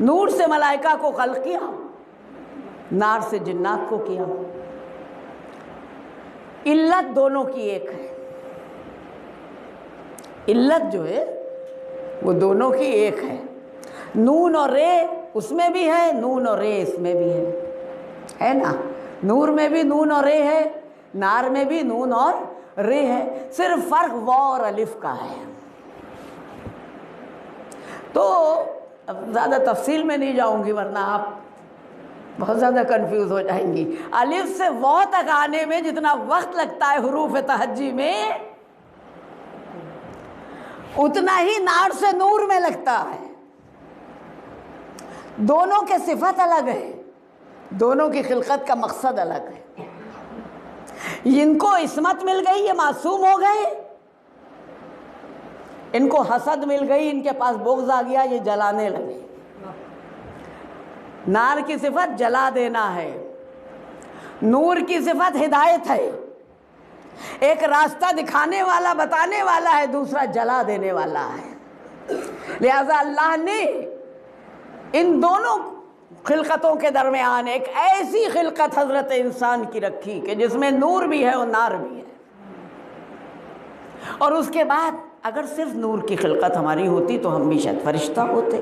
Speaker 2: نور سے ملائکہ کو خلق کیا، نار سے جنات کو کیا. علت دونوں کی ایک ہے. علت جو ہے وہ دونوں کی ایک ہے. نون اور رے اس میں بھی ہے، نون اور رے اس میں بھی ہے نا. نور میں بھی نون اور رے ہے، نار میں بھی نون اور رے ہے. صرف فرق واو اور الف کا ہے. تو اب زیادہ تفصیل میں نہیں جاؤں گی ورنہ آپ بہت زیادہ کنفیوز ہو جائیں گی. الف سے واو تک آنے میں جتنا وقت لگتا ہے حروف تہجی میں، اتنا ہی نار سے نور میں لگتا ہے. دونوں کے صفت الگ ہے، دونوں کی خلقت کا مقصد الگ ہے. ان کو عصمت مل گئی، یہ معصوم ہو گئے. ان کو حسد مل گئی، ان کے پاس بغض آ گیا، یہ جلانے لگے. نار کی صفت جلا دینا ہے، نور کی صفت ہدایت ہے. ایک راستہ دکھانے والا بتانے والا ہے، دوسرا جلا دینے والا ہے. لہذا اللہ نے ان دونوں خلقتوں کے درمیان ایک ایسی خلقت حضرت انسان کی رکھی کہ جس میں نور بھی ہے اور نار بھی ہے. اور اس کے بعد اگر صرف نور کی خلقت ہماری ہوتی تو ہم بھی شاید فرشتہ ہوتے،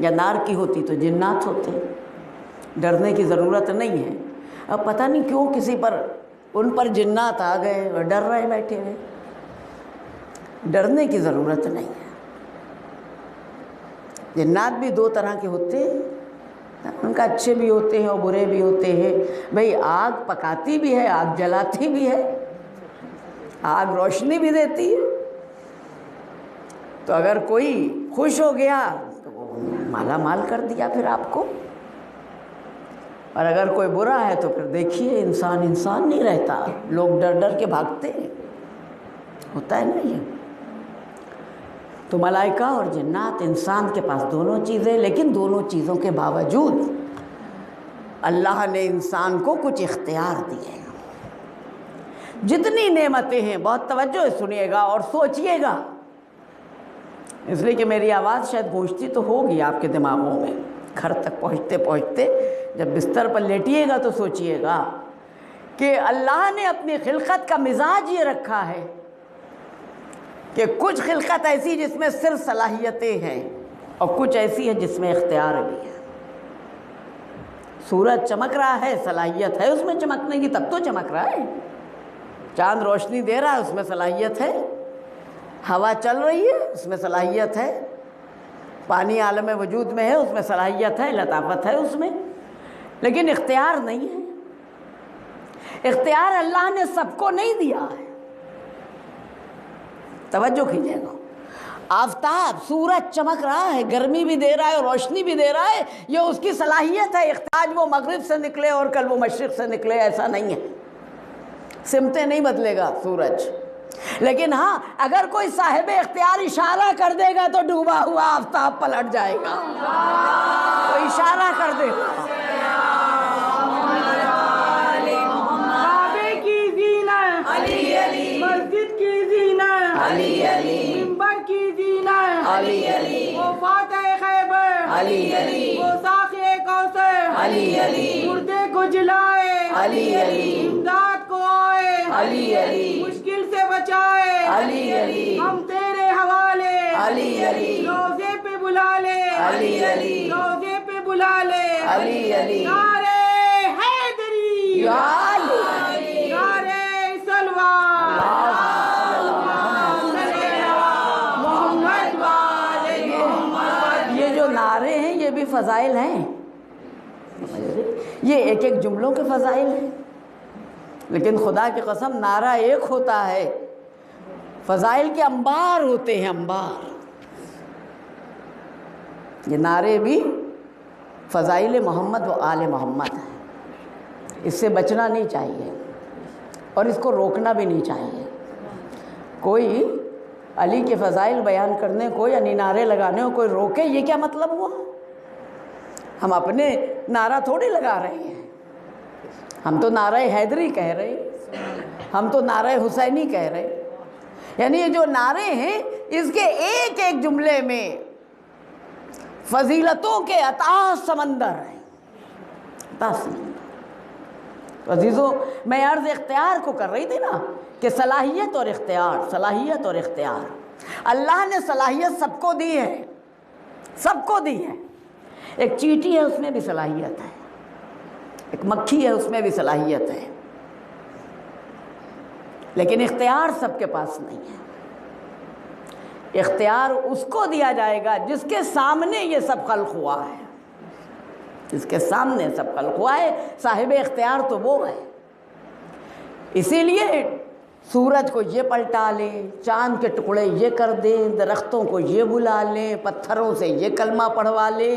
Speaker 2: یا نار کی ہوتی تو جنات ہوتے. ڈرنے کی ضرورت نہیں ہے. اب پتہ نہیں کیوں کسی پر ان پر جنات آ گئے اور ڈر رہے بیٹھے ہوئے. ڈرنے کی ضرورت نہیں ہے. جنات بھی 2 طرح کے ہوتے ہیں، ان کا اچھے بھی ہوتے ہیں اور برے بھی ہوتے ہیں. بھئی آگ پکاتی بھی ہے، آگ جلاتی بھی ہے، آگ روشنی بھی دیتی ہے. تو اگر کوئی خوش ہو گیا تو وہ مالا مال کر دیا پھر آپ کو، اور اگر کوئی برا ہے تو پھر دیکھیے انسان نہیں رہتا. لوگ ڈر ڈر کے بھاگتے ہیں. ہوتا ہے نا یہ. تو ملائکہ اور جنات، انسان کے پاس دونوں چیزیں، لیکن دونوں چیزوں کے باوجود اللہ نے انسان کو کچھ اختیار دیے. جتنی نعمتیں ہیں، بہت توجہ سے سنیے گا اور سوچئے گا، اس لیے کہ میری آواز شاید گونجتی تو ہوگی آپ کے دماغوں میں. گھر تک پہنچتے پہنچتے جب بستر پر لیٹیے گا تو سوچئے گا کہ اللہ نے اپنی خلقت کا مزاج یہ رکھا ہے کہ کچھ خلقت ایسی جس میں صرف صلاحیتیں ہیں، اور کچھ ایسی ہے جس میں اختیار بھی ہے۔ سورج چمک رہا ہے، صلاحیت ہے اس میں چمکنے کی، تب تو چمک رہا ہے۔ چاند روشنی دے رہا ہے، اس میں صلاحیت ہے۔ ہوا چل رہی ہے، اس میں صلاحیت ہے۔ پانی عالم وجود میں ہے، اس میں صلاحیت ہے، لطافت ہے اس میں، لیکن اختیار نہیں ہے۔ اختیار اللہ نے سب کو نہیں دیا ہے۔ توجہ کیجیے گا، آفتاب، سورج چمک رہا ہے، گرمی بھی دے رہا ہے اور روشنی بھی دے رہا ہے، یہ اس کی صلاحیت ہے۔ آج وہ مغرب سے نکلے اور کل وہ مشرق سے نکلے، ایسا نہیں ہے۔ سمتیں نہیں بدلے گا سورج، لیکن ہاں اگر کوئی صاحب اختیار اشارہ کر دے گا تو ڈوبا ہوا آفتاب پلٹ جائے گا۔ تو اشارہ کر دے گا۔
Speaker 1: کعبے کی زینت
Speaker 3: علی علی،
Speaker 1: مسجد کی زینت
Speaker 3: علی علی،
Speaker 1: منبر کی زینت
Speaker 3: علی علی،
Speaker 1: وہ فاتح خیبر
Speaker 3: علی علی،
Speaker 1: وہ ساقی کوثر
Speaker 3: علی علی،
Speaker 1: مردے کو جلائے
Speaker 3: علی علی،
Speaker 1: امداد کو آئے
Speaker 3: علی علی،
Speaker 1: مشکل سے بچائے
Speaker 3: علی علی،
Speaker 1: ہم تیرے حوالے
Speaker 3: علی علی،
Speaker 1: روزے پہ بلا لے
Speaker 3: علی علی،
Speaker 1: روزے پہ بلا لے
Speaker 3: علی علی،
Speaker 1: نعرے حیدری
Speaker 3: یا علی،
Speaker 1: نعرے سلوان محمد والے محمد۔
Speaker 2: یہ جو نعرے ہیں یہ بھی فضائل ہیں، یہ ایک ایک جملوں کے فضائل ہیں، لیکن خدا کی قسم نعرہ ایک ہوتا ہے، فضائل کے انبار ہوتے ہیں، انبار۔ یہ نعرے بھی فضائل محمد و آل محمد ہیں، اس سے بچنا نہیں چاہیے اور اس کو روکنا بھی نہیں چاہیے۔ کوئی علی کے فضائل بیان کرنے کو یعنی نعرے لگانے کو کوئی روکے، یہ کیا مطلب ہوا؟ ہم اپنے نعرہ تھوڑی لگا رہے ہیں، ہم تو نعرہ حیدری کہہ رہے، ہم تو نعرہ حسینی کہہ رہے۔ یعنی یہ جو نعرے ہیں اس کے ایک ایک جملے میں فضیلتوں کے اتاہ سمندر ہیں، اتاہ سمندر۔ عزیزو، میں عرض اختیار کو کر رہی تھی نا کہ صلاحیت اور اختیار، صلاحیت اور اختیار، اللہ نے صلاحیت سب کو دی ہے، سب کو دی ہے۔ ایک چیٹی ہے اس میں بھی صلاحیت ہے، ایک مکھی ہے اس میں بھی صلاحیت ہے، لیکن اختیار سب کے پاس نہیں ہے۔ اختیار اس کو دیا جائے گا جس کے سامنے یہ سب خلق ہوا ہے، جس کے سامنے سب خلق ہوا ہے، صاحب اختیار تو وہ ہے۔ اسی لیے سورج کو یہ پلٹا لیں، چاند کے ٹکڑے یہ کر دیں، درختوں کو یہ بلا لیں، پتھروں سے یہ کلمہ پڑھوا لیں،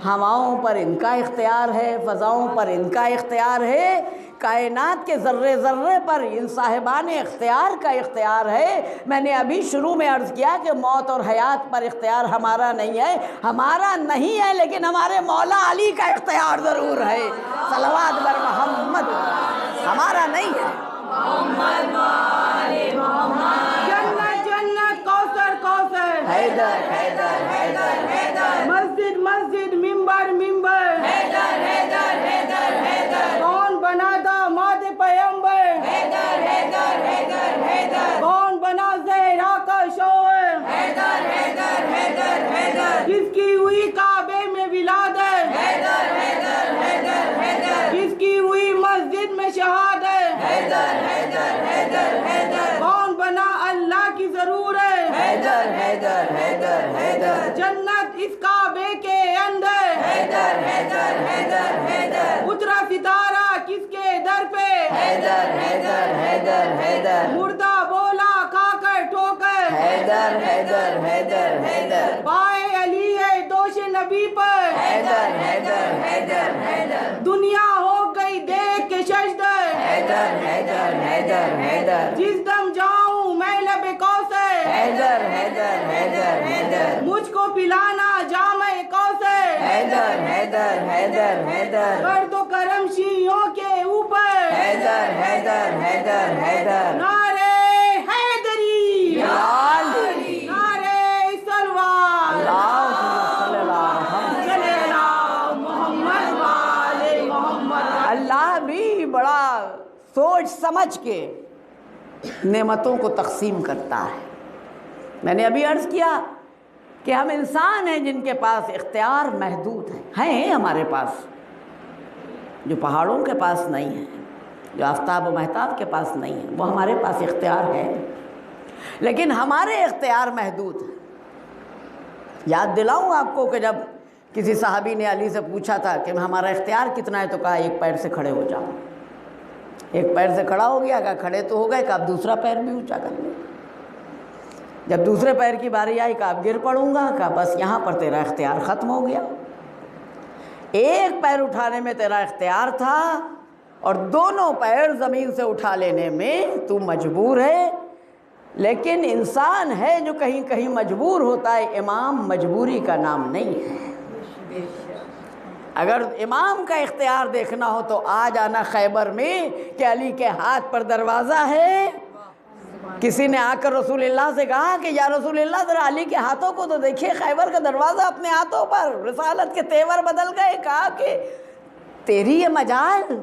Speaker 2: ہواؤں پر ان کا اختیار ہے، فضاؤں پر ان کا اختیار ہے، کائنات کے ذرے ذرے پر ان صاحبان اختیار کا اختیار ہے۔ میں نے ابھی شروع میں عرض کیا کہ موت اور حیات پر اختیار ہمارا نہیں ہے، ہمارا نہیں ہے، لیکن ہمارے مولا علی کا اختیار ضرور ہے۔ صلوات بر محمد، ہمارا نہیں ہے۔
Speaker 1: جنت جنت کوثر کوثر
Speaker 3: حیدر حیدر حیدر حیدر،
Speaker 1: مسجد مسجد منبر منبر
Speaker 3: حیدر حیدر حیدر حیدر،
Speaker 1: کون بنا داماد پیمبر
Speaker 3: حیدر حیدر حیدر حیدر،
Speaker 1: کون بنا زہرا کا شوہر
Speaker 3: حیدر حیدر حیدر حیدر،
Speaker 1: جس کی ہوئی کعبے میں ولادت
Speaker 3: حیدر حیدر حیدر حیدر،
Speaker 1: جس کی ہوئی مسجد میں شہادت
Speaker 3: حیدر حیدر حیدر حیدر،
Speaker 1: کون بنا اللہ کی ضرورت
Speaker 3: حیدر حیدر حیدر حیدر،
Speaker 1: جنت اس کعبے کے اندر
Speaker 3: حیدر حیدر حیدر حیدر،
Speaker 1: اترا ستارہ کس کے در پہ
Speaker 3: حیدر حیدر حیدر حیدر،
Speaker 1: مردہ بولا کھا کر ٹھوکر
Speaker 3: حیدر حیدر حیدر حیدر،
Speaker 1: پائے علی ہے دوش نبی پر
Speaker 3: حیدر حیدر حیدر حیدر،
Speaker 1: دنیا ہو گئی دیکھ کے ششدر
Speaker 3: حیدر حیدر حیدر حیدر،
Speaker 1: جس دم جاؤں میں لب کوثر
Speaker 3: حیدر حیدر حیدر حیدر،
Speaker 1: مجھ کو پلانا جام کوثر
Speaker 3: حیدر حیدر حیدر حیدر،
Speaker 1: کر دو کرم شیعوں کے اوپر
Speaker 3: حیدر حیدر حیدر حیدر،
Speaker 1: نعرے حیدری
Speaker 3: یا علی،
Speaker 1: نعرے سلوان
Speaker 2: اللہم صلی اللہ علیہ وسلم۔
Speaker 1: صلی اللہ محمد والے محمد۔
Speaker 2: اللہ بھی بڑا سوچ سمجھ کے نعمتوں کو تقسیم کرتا ہے۔ میں نے ابھی عرض کیا کہ ہم انسان ہیں جن کے پاس اختیار محدود ہیں ہمارے پاس، جو پہاڑوں کے پاس نہیں ہیں، جو آفتاب و مہتاب کے پاس نہیں ہے، وہ ہمارے پاس اختیار ہے، لیکن ہمارے اختیار محدود ہیں۔ یاد دلاؤں آپ کو کہ جب کسی صحابی نے علی سے پوچھا تھا کہ ہمارا اختیار کتنا ہے، تو کہا ایک پیر سے کھڑے ہو جاؤ۔ ایک پیر سے کھڑا ہو گیا، کہا کھڑے تو ہو گئے، کہا اب دوسرا پیر بھی اونچا کر لیں۔ جب دوسرے پیر کی باری آئی، کہا اب گر پڑوں گا، کہا بس یہاں پر تیرا اختیار ختم ہو گیا۔ ایک پیر اٹھانے میں تیرا اختیار تھا اور دونوں پیر زمین سے اٹھا لینے میں تو مجبور ہے، لیکن انسان ہے جو کہیں کہیں مجبور ہوتا ہے، امام مجبوری کا نام نہیں ہے۔ اگر امام کا اختیار دیکھنا ہو تو آ جانا خیبر میں کہ علی کے ہاتھ پر دروازہ ہے۔ کسی نے آ کر رسول اللہ سے کہا کہ یا رسول اللہ ذرا علی کے ہاتھوں کو تو دیکھیے، خیبر کا دروازہ اپنے ہاتھوں پر، رسالت کے تیور بدل گئے۔ کہا کہ تیری یہ مجال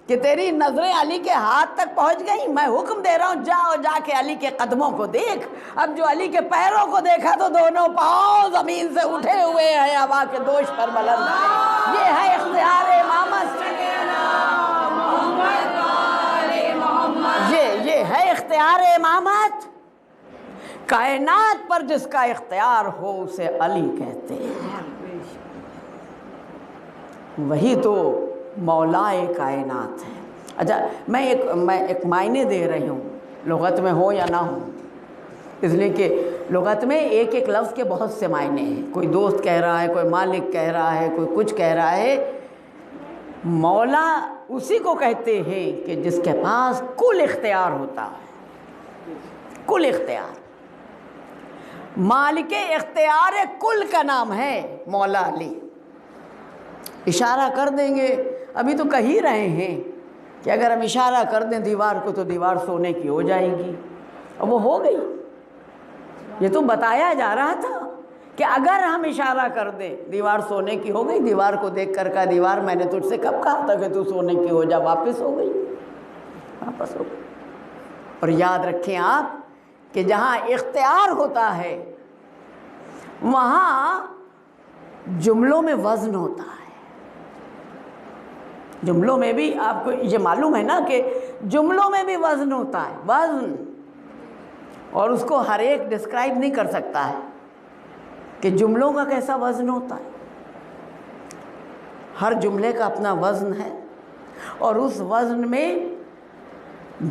Speaker 2: کہ تیری نظریں علی کے ہاتھ تک پہنچ گئی، میں حکم دے رہا ہوں جاؤ، جا کے علی کے قدموں کو دیکھ۔ اب جو علی کے پیروں کو دیکھا تو دونوں پاؤں زمین سے اٹھے ہوئے ہیں، ہوا کے دوش پر بلند ہیں۔ یہ ہے اختیار امامت، یہ ہے اختیار امامت۔ کائنات پر جس کا اختیار ہو اسے علی کہتے ہیں، وہی تو مولائے کائنات ہے۔ اچھا میں ایک معنی دے رہی ہوں، لغت میں ہو یا نہ ہو، اس لیے کہ لغت میں ایک ایک لفظ کے بہت سے معنی ہیں۔ کوئی دوست کہہ رہا ہے، کوئی مالک کہہ رہا ہے، کوئی کچھ کہہ رہا ہے۔ مولا اسی کو کہتے ہیں کہ جس کے پاس کل اختیار ہوتا ہے، کل اختیار۔ مالک اختیار کل کا نام ہے مولا علی۔ اشارہ کر دیں گے، ابھی تو کہہ ہی رہے ہیں کہ اگر ہم اشارہ کر دیں دیوار کو تو دیوار سونے کی ہو جائے گی، اور وہ ہو گئی۔ یہ تو بتایا جا رہا تھا کہ اگر ہم اشارہ کر دیں دیوار سونے کی ہو گئی۔ دیوار کو دیکھ کر کہا دیوار میں نے تجھ سے کب کہا تھا کہ تو سونے کی ہو جا، واپس ہو گئی، واپس ہو گئی۔ اور یاد رکھیں آپ کہ جہاں اختیار ہوتا ہے وہاں جملوں میں وزن ہوتا ہے۔ جملوں میں بھی آپ کو یہ معلوم ہے نا کہ جملوں میں بھی وزن ہوتا ہے، وزن، اور اس کو ہر ایک ڈسکرائب نہیں کر سکتا ہے کہ جملوں کا کیسا وزن ہوتا ہے۔ ہر جملے کا اپنا وزن ہے، اور اس وزن میں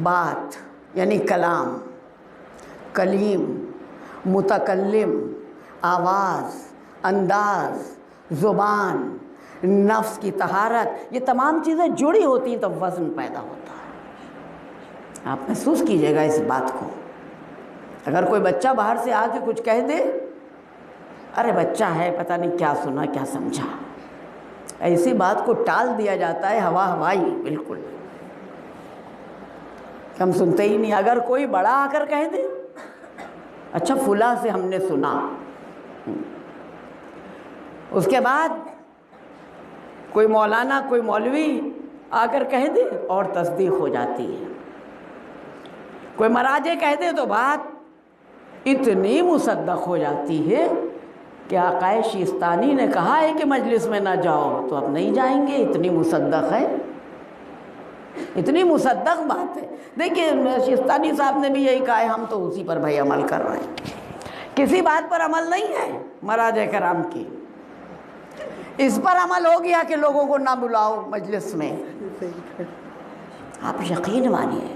Speaker 2: بات یعنی کلام، کلیم، متکلم، آواز، انداز، زبان، نفس کی طہارت، یہ تمام چیزیں جڑی ہوتی ہیں تو وزن پیدا ہوتا ہے۔ آپ محسوس کیجئے گا اس بات کو۔ اگر کوئی بچہ باہر سے آ کے کچھ کہہ دے، ارے بچہ ہے پتہ نہیں کیا سنا کیا سمجھا، ایسی بات کو ٹال دیا جاتا ہے، ہوا ہوائی بالکل، ہم سنتے ہی نہیں۔ اگر کوئی بڑا آ کر کہہ دے اچھا فلاں سے ہم نے سنا، اس کے بعد کوئی مولانا کوئی مولوی آ کر کہہ دے اور تصدیق ہو جاتی ہے، کوئی مراجع کہہ دے تو بات اتنی مصدق ہو جاتی ہے کہ آقا شیستانی نے کہا ہے کہ مجلس میں نہ جاؤ تو اب نہیں جائیں گے، اتنی مصدق ہے، اتنی مصدق بات ہے۔ دیکھیے شیستانی صاحب نے بھی یہی کہا ہے، ہم تو اسی پر بھائی عمل کر رہے ہیں، کسی بات پر عمل نہیں ہے مراجع کرام کی۔ اس پر عمل ہو گیا کہ لوگوں کو نہ بلاؤ مجلس میں۔ آپ یقین مانیے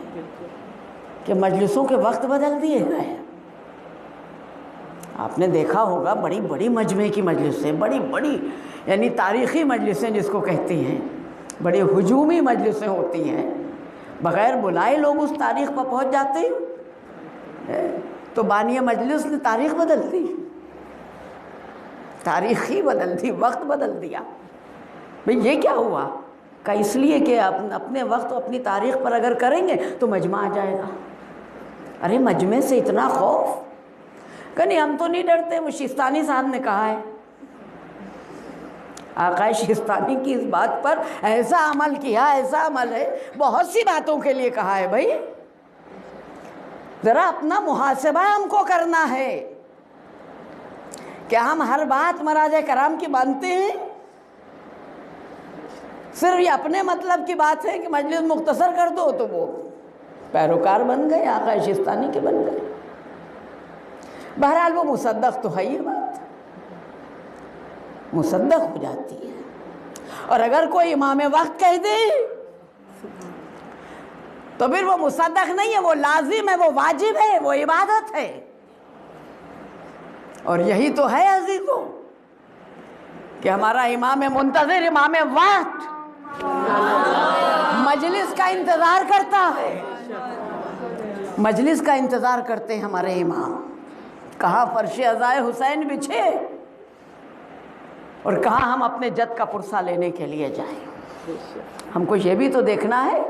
Speaker 2: کہ مجلسوں کے وقت بدل دیے گئے۔ آپ نے دیکھا ہوگا بڑی بڑی مجمع کی مجلسیں، بڑی بڑی یعنی تاریخی مجلسیں جس کو کہتے ہیں، بڑی ہجومی مجلسیں ہوتی ہیں، بغیر بلائے لوگ اس تاریخ پر پہنچ جاتے ہیں، تو بانی مجلس نے تاریخ بدل دی، تاریخ ہی بدل دی، وقت بدل دیا۔ بھئی یہ کیا ہوا؟ کہ اس لیے کہ اپنے وقت و اپنی تاریخ پر اگر کریں گے تو مجمع آ جائے گا۔ ارے مجمع سے اتنا خوف کہ نہیں، ہم تو نہیں ڈرتے، وہ شیستانی صاحب نے کہا ہے۔ آقا شیستانی کی اس بات پر ایسا عمل کیا، ایسا عمل ہے، بہت سی باتوں کے لیے کہا ہے۔ بھائی ذرا اپنا محاسبہ ہم کو کرنا ہے کیا ہم ہر بات مراجع کرام کی مانتے ہیں؟ صرف یہ اپنے مطلب کی بات ہے کہ مجلس مختصر کر دو تو وہ پیروکار بن گئے، آقا شستانی کے بن گئے۔ بہرحال وہ مصدق تو ہے، یہ بات مصدق ہو جاتی ہے۔ اور اگر کوئی امام وقت کہہ دے تو پھر وہ مصدق نہیں ہے، وہ لازم ہے، وہ واجب ہے، وہ عبادت ہے۔ اور یہی تو ہے عزیزوں کہ ہمارا امام منتظر، امام وقت مجلس کا انتظار کرتا ہے، مجلس کا انتظار کرتے ہیں ہمارے امام۔ کہاں فرش عزائے حسین بچھے اور کہاں ہم اپنے جد کا پرسہ لینے کے لیے جائیں۔ ہم کو یہ بھی تو دیکھنا ہے،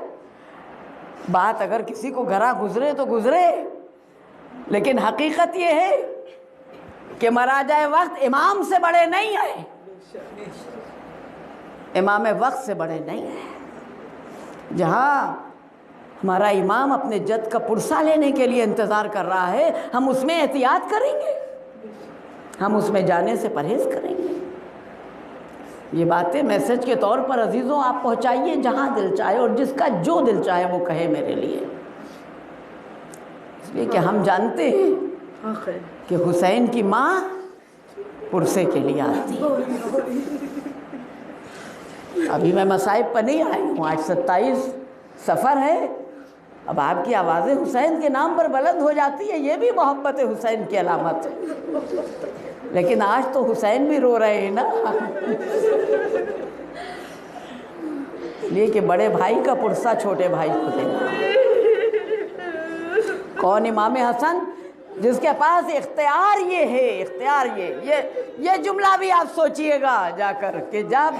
Speaker 2: بات اگر کسی کو گھرا گزرے تو گزرے، لیکن حقیقت یہ ہے کہ مراجع وقت امام سے بڑے نہیں ہیں، امام وقت سے بڑے نہیں ہیں۔ جہاں ہمارا امام اپنے جد کا پرسہ لینے کے لیے انتظار کر رہا ہے، ہم اس میں احتیاط کریں گے، ہم اس میں جانے سے پرہیز کریں گے۔ یہ باتیں میسج کے طور پر عزیزوں آپ پہنچائیے جہاں دل چاہے، اور جس کا جو دل چاہے وہ کہے میرے لیے، اس لیے کہ ہم جانتے ہیں کہ حسین کی ماں پرسے کے لیے آتی ہے۔ ابھی میں مصائب پر نہیں آئی ہوں، آج 27 سفر ہے، اب آپ کی آوازیں حسین کے نام پر بلند ہو جاتی ہے، یہ بھی محبت حسین کی علامت ہے۔ لیکن آج تو حسین بھی رو رہے ہیں نا، اس لیے کہ بڑے بھائی کا پرسہ چھوٹے بھائی کو دینا۔ کون؟ امام حسن، جس کے پاس اختیار یہ ہے، اختیار یہ جملہ بھی آپ سوچئے گا جا کر کہ جب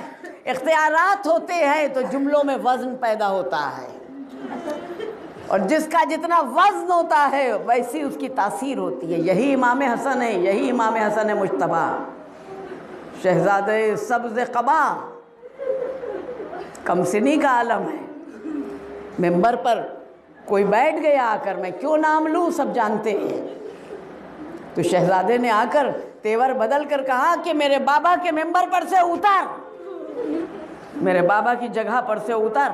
Speaker 2: اختیارات ہوتے ہیں تو جملوں میں وزن پیدا ہوتا ہے، اور جس کا جتنا وزن ہوتا ہے ویسی اس کی تاثیر ہوتی ہے۔ یہی امام حسن ہے، یہی امام حسن مجتبیٰ، شہزادہ سبز قبا، کم سنی کا عالم ہے۔ ممبر پر کوئی بیٹھ گیا آ کر، میں کیوں نام لوں، سب جانتے ہیں، تو شہزادے نے آ کر تیور بدل کر کہا کہ میرے بابا کے ممبر پر سے اتر، میرے بابا کی جگہ پر سے اتر۔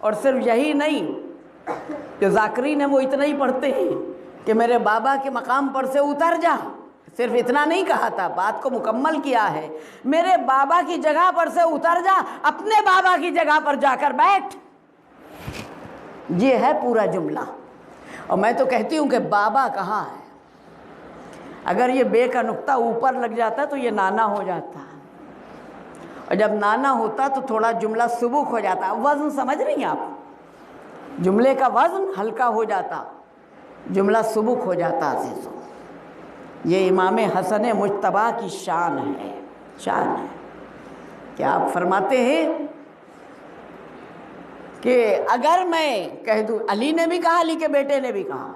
Speaker 2: اور صرف یہی نہیں، جو ذاکرین ہیں وہ اتنا ہی پڑھتے ہیں کہ میرے بابا کے مقام پر سے اتر جا، صرف اتنا نہیں کہا تھا، بات کو مکمل کیا ہے، میرے بابا کی جگہ پر سے اتر جا، اپنے بابا کی جگہ پر جا کر بیٹھ۔ یہ ہے پورا جملہ۔ اور میں تو کہتی ہوں کہ بابا کہاں ہے؟ اگر یہ بے کا نقطہ اوپر لگ جاتا تو یہ نانا ہو جاتا، اور جب نانا ہوتا تو تھوڑا جملہ سبک ہو جاتا۔ وزن سمجھ رہی ہیں آپ؟ جملے کا وزن ہلکا ہو جاتا، جملہ سبک ہو جاتا۔ عزیزوں، یہ امام حسن مجتبیٰ کی شان ہے، شان ہے کہ آپ فرماتے ہیں کہ اگر میں کہہ دوں، علی نے بھی کہا، علی کے بیٹے نے بھی کہا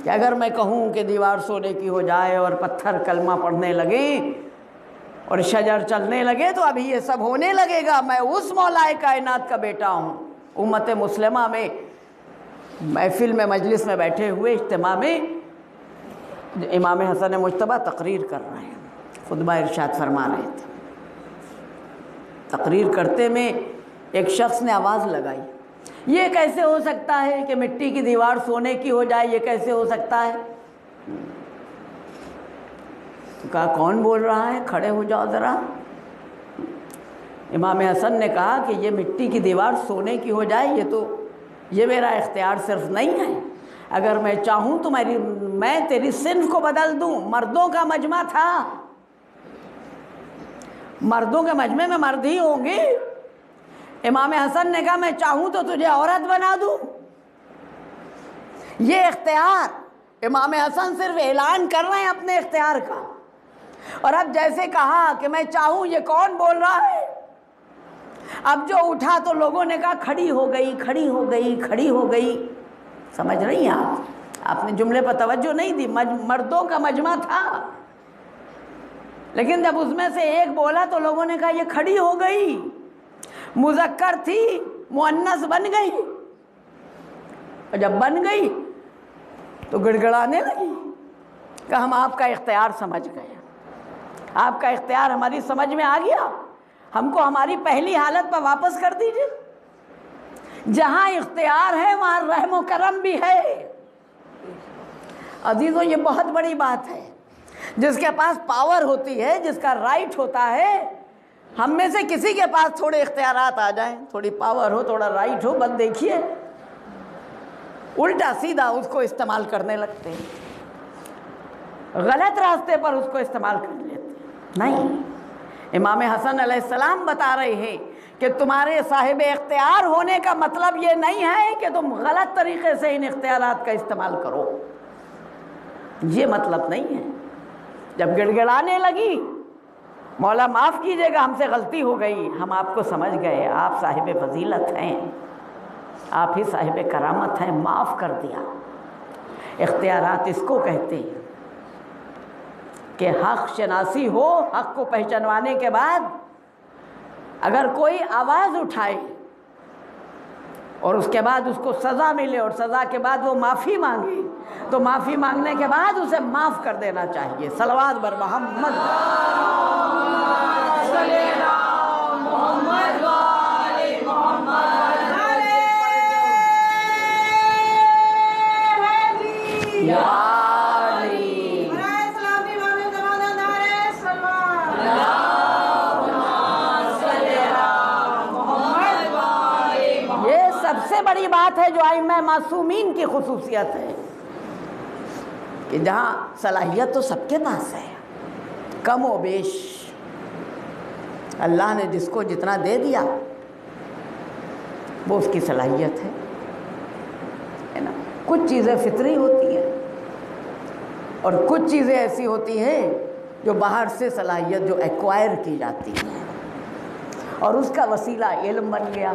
Speaker 2: کہ اگر میں کہوں کہ دیوار سونے کی ہو جائے اور پتھر کلمہ پڑھنے لگے اور شجر چلنے لگے تو ابھی یہ سب ہونے لگے گا، میں اس مولا کائنات کا بیٹا ہوں۔ امت مسلمہ میں محفل میں، مجلس میں بیٹھے ہوئے اجتماع میں امام حسن مجتبیٰ تقریر کر رہے ہیں، خطبہ ارشاد فرما رہے تھے۔ تقریر کرتے میں ایک شخص نے آواز لگائی، یہ کیسے ہو سکتا ہے کہ مٹی کی دیوار سونے کی ہو جائے، یہ کیسے ہو سکتا ہے؟ تو کہا کون بول رہا ہے، کھڑے ہو جاؤ ذرا۔ امام حسن نے کہا کہ یہ مٹی کی دیوار سونے کی ہو جائے، یہ میرا اختیار صرف نہیں ہے، اگر میں چاہوں تو میں تیری صنف کو بدل دوں۔ مردوں کا مجمع تھا، مردوں کے مجمع میں مرد ہی ہوں گے۔ امام حسن نے کہا میں چاہوں تو تجھے عورت بنا دوں۔ یہ اختیار امام حسن صرف اعلان کر رہے ہیں اپنے اختیار کا۔ اور اب جیسے کہا کہ میں چاہوں، یہ کون بول رہا ہے؟ اب جو اٹھا تو لوگوں نے کہا کھڑی ہو گئی، کھڑی ہو گئی، کھڑی ہو گئی۔ سمجھ رہی ہیں آپ نے جملے پر توجہ نہیں دی۔ مردوں کا مجمع تھا، لیکن جب اس میں سے ایک بولا تو لوگوں نے کہا یہ کھڑی ہو گئی، مذکر تھی مؤنث بن گئی، اور جب بن گئی تو گڑگڑانے لگی کہ ہم آپ کا اختیار سمجھ گئے۔ آپ کا اختیار ہماری سمجھ میں آ گیا؟ ہم کو ہماری پہلی حالت پر واپس کر دیجئے۔ جہاں اختیار ہے وہاں رحم و کرم بھی ہے۔ عزیزوں یہ بہت بڑی بات ہے۔ جس کے پاس پاور ہوتی ہے، جس کا رائٹ ہوتا ہے، ہم میں سے کسی کے پاس تھوڑے اختیارات آ جائیں، تھوڑی پاور ہو، تھوڑا رائٹ ہو، بس دیکھیے الٹا سیدھا اس کو استعمال کرنے لگتے ہیں، غلط راستے پر اس کو استعمال کر لیتے ہیں۔ نہیں، امام حسن علیہ السلام بتا رہے ہیں کہ تمہارے صاحب اختیار ہونے کا مطلب یہ نہیں ہے کہ تم غلط طریقے سے ان اختیارات کا استعمال کرو، یہ مطلب نہیں ہے۔ جب گڑ گڑانے لگی، مولا معاف کیجئے گا ہم سے غلطی ہو گئی، ہم آپ کو سمجھ گئے، آپ صاحب فضیلت ہیں، آپ ہی صاحب کرامت ہیں، معاف کر دیا۔ اختیارات اس کو کہتے ہیں کہ حق شناسی ہو، حق کو پہچانوانے کے بعد اگر کوئی آواز اٹھائے اور اس کے بعد اس کو سزا ملے اور سزا کے بعد وہ معافی مانگے، تو معافی مانگنے کے بعد اسے معاف کر دینا چاہیے۔ صلوات بر محمد۔ سب سے بڑی بات ہے جو ائمہ معصومین کی خصوصیت ہے کہ جہاں صلاحیت تو سب کے پاس ہے، کم و بیش اللہ نے جس کو جتنا دے دیا وہ اس کی صلاحیت ہے نا۔ کچھ چیزیں فطری ہوتی ہیں اور کچھ چیزیں ایسی ہوتی ہیں جو باہر سے صلاحیت جو ایکوائر کی جاتی ہے، اور اس کا وسیلہ علم بن گیا۔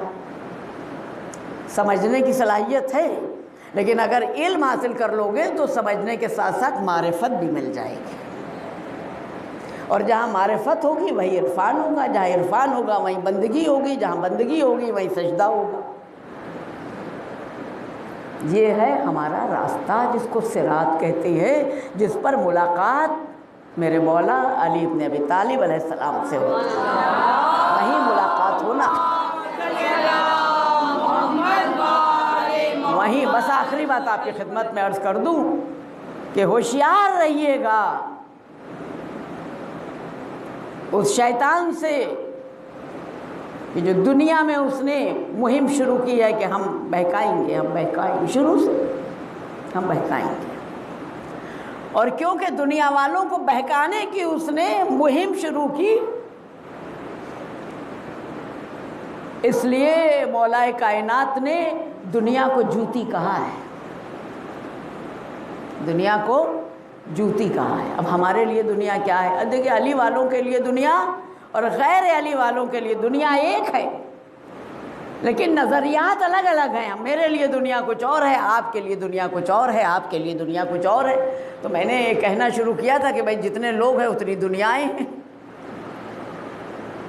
Speaker 2: سمجھنے کی صلاحیت ہے، لیکن اگر علم حاصل کر لو گے تو سمجھنے کے ساتھ ساتھ معرفت بھی مل جائے گی، اور جہاں معرفت ہوگی وہیں عرفان ہوگا، جہاں عرفان ہوگا وہیں بندگی ہوگی، جہاں بندگی ہوگی وہیں سجدہ ہوگا۔ یہ ہے ہمارا راستہ جس کو صراط کہتے ہیں، جس پر ملاقات میرے مولا علی ابن ابی طالب علیہ السلام سے ہوتی ہے، وہیں ملاقات ہونا، وہیں۔ بس آخری بات آپ کی خدمت میں عرض کر دوں کہ ہوشیار رہیے گا اس شیطان سے کہ جو دنیا میں اس نے مہم شروع کی ہے کہ ہم بہکائیں گے، ہم بہکائیں گے، شروع سے ہم بہکائیں گے۔ اور کیونکہ دنیا والوں کو بہکانے کی اس نے مہم شروع کی، اس لیے مولا کائنات نے دنیا کو جوتی کہا ہے، دنیا کو جوتی کہا ہے۔ اب ہمارے لیے دنیا کیا ہے؟ دیکھیں، علی والوں کے لیے دنیا اور غیر علی والوں کے لیے دنیا ایک ہے، لیکن نظریات الگ الگ ہیں۔ میرے لیے دنیا کچھ اور ہے، آپ کے لیے دنیا کچھ اور ہے، آپ کے لیے دنیا کچھ اور ہے۔ تو میں نے کہنا شروع کیا تھا کہ بھائی جتنے لوگ ہیں اتنی دنیایں ہیں،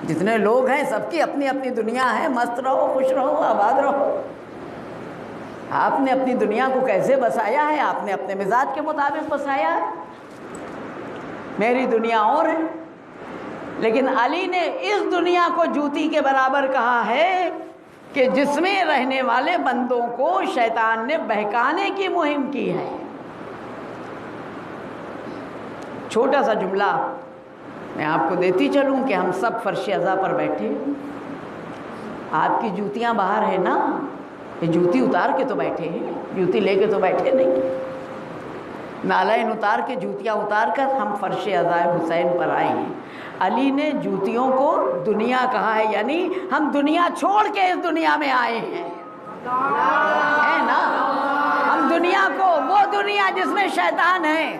Speaker 2: جتنے لوگ ہیں سب کی اپنی اپنی دنیا ہے۔ مست رہو، خوش رہو، آباد رہو۔ آپ نے اپنی دنیا کو کیسے بسایا ہے؟ آپ نے اپنے مزاج کے مطابق بسایا ہے۔ میری دنیا اور ہے، لیکن علی نے اس دنیا کو جوتی کے برابر کہا ہے کہ جس میں رہنے والے بندوں کو شیطان نے بہکانے کی مہم کی ہے۔ چھوٹا سا جملہ میں آپ کو دیتی چلوں کہ ہم سب فرش عزا پر بیٹھے، آپ کی جوتیاں باہر ہیں نا، یہ جوتی اتار کے تو بیٹھے ہیں، جوتی لے کے تو بیٹھے نہیں، نالین اتار کے جوتیاں اتار کر ہم فرش عزا حسین پر آئے ہیں۔ علی نے جوتیوں کو دنیا کہا ہے، یعنی ہم دنیا چھوڑ کے اس دنیا میں آئے ہیں، ہے نا؟ ہم دنیا کو، وہ دنیا جس میں شیطان ہے،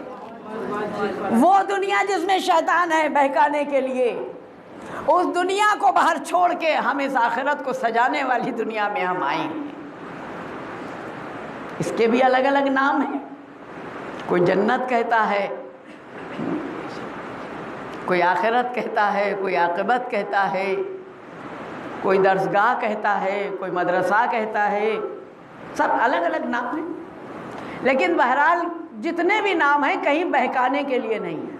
Speaker 2: وہ دنیا جس میں شیطان ہے بہکانے کے لیے، اس دنیا کو باہر چھوڑ کے ہم اس آخرت کو سجانے والی دنیا میں ہم آئے ہیں۔ اس کے بھی الگ الگ نام ہیں، کوئی جنت کہتا ہے، کوئی آخرت کہتا ہے، کوئی عاقبت کہتا ہے، کوئی درسگاہ کہتا ہے، کوئی مدرسہ کہتا ہے، سب الگ الگ نام ہیں، لیکن بہرحال جتنے بھی نام ہیں کہیں بہکانے کے لیے نہیں ہیں۔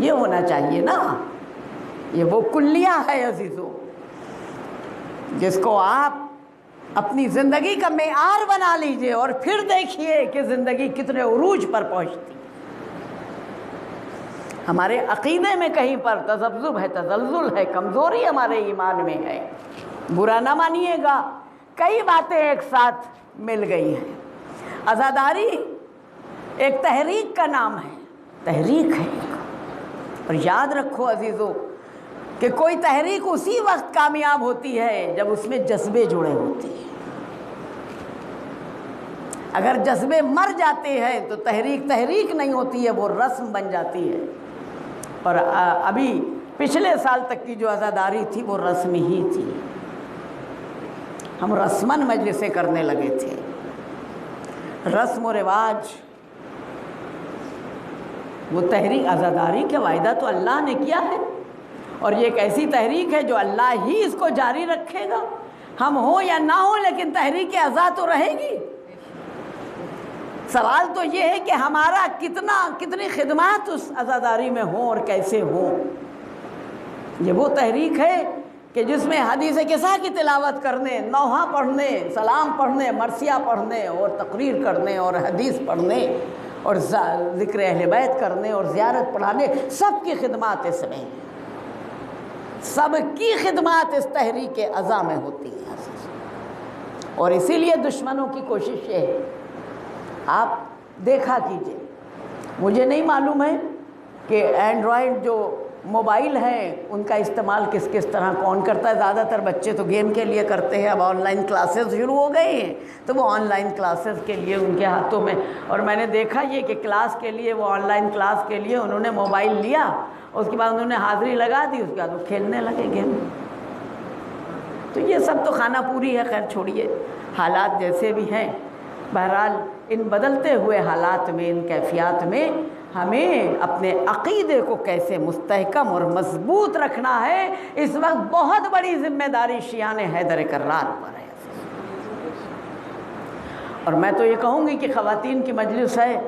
Speaker 2: یہ ہونا چاہیے نا. یہ وہ کلیہ ہے عزیزو جس کو آپ اپنی زندگی کا معیار بنا لیجئے اور پھر دیکھیے کہ زندگی کتنے عروج پر پہنچتی. ہمارے عقیدے میں کہیں پر تذبذب ہے، تزلزل ہے، کمزوری ہمارے ایمان میں ہے. برا نہ مانیے گا، کئی باتیں ایک ساتھ مل گئی ہیں. عزاداری ایک تحریک کا نام ہے، تحریک ہے. اور یاد رکھو عزیزو کہ کوئی تحریک اسی وقت کامیاب ہوتی ہے جب اس میں جذبے جڑے ہوتے ہیں. اگر جذبے مر جاتے ہیں تو تحریک نہیں ہوتی ہے، وہ رسم بن جاتی ہے. اور ابھی پچھلے سال تک کی جو عزاداری تھی وہ رسم ہی تھی. ہم رسماً مجلسیں کرنے لگے تھے. رسم و رواج، وہ تحریک عزاداری کا وعدہ تو اللہ نے کیا ہے، اور یہ ایک ایسی تحریک ہے جو اللہ ہی اس کو جاری رکھے گا. ہم ہوں یا نہ ہوں لیکن تحریک عزا تو رہے گی. سوال تو یہ ہے کہ ہمارا کتنی خدمات اس عزاداری میں ہوں اور کیسے ہوں. یہ وہ تحریک ہے کہ جس میں حدیث قصہ کی تلاوت کرنے، نوحہ پڑھنے، سلام پڑھنے، مرثیہ پڑھنے اور تقریر کرنے اور حدیث پڑھنے اور ذکر اہل بیت کرنے اور زیارت پڑھانے، سب کی خدمات اس میں، سب کی خدمات اس تحریک عزا میں ہوتی ہیں. اور اسی لیے دشمنوں کی کوشش یہ ہے. آپ دیکھا کیجئے، مجھے نہیں معلوم ہے کہ اینڈرائڈ جو موبائل ہیں ان کا استعمال کس طرح کون کرتا ہے. زیادہ تر بچے تو گیم کے لیے کرتے ہیں. اب آن لائن کلاسز شروع ہو گئی ہیں تو وہ آن لائن کلاسز کے لیے ان کے ہاتھوں میں، اور میں نے دیکھا یہ کہ کلاس کے لیے، وہ آن لائن کلاس کے لیے انہوں نے موبائل لیا، اس کے بعد انہوں نے حاضری لگا دی، اس کے بعد وہ کھیلنے لگے گیم. تو یہ سب تو خانہ پوری ہے. خیر چھوڑیے، حالات جیسے بھی ہیں، بہرحال ان بدلتے ہوئے حالات میں، ان کیفیات میں ہمیں اپنے عقیدے کو کیسے مستحکم اور مضبوط رکھنا ہے، اس وقت بہت بڑی ذمہ داری شیعان حیدر کرار پر ہے. اور میں تو یہ کہوں گی کہ خواتین کی مجلس ہے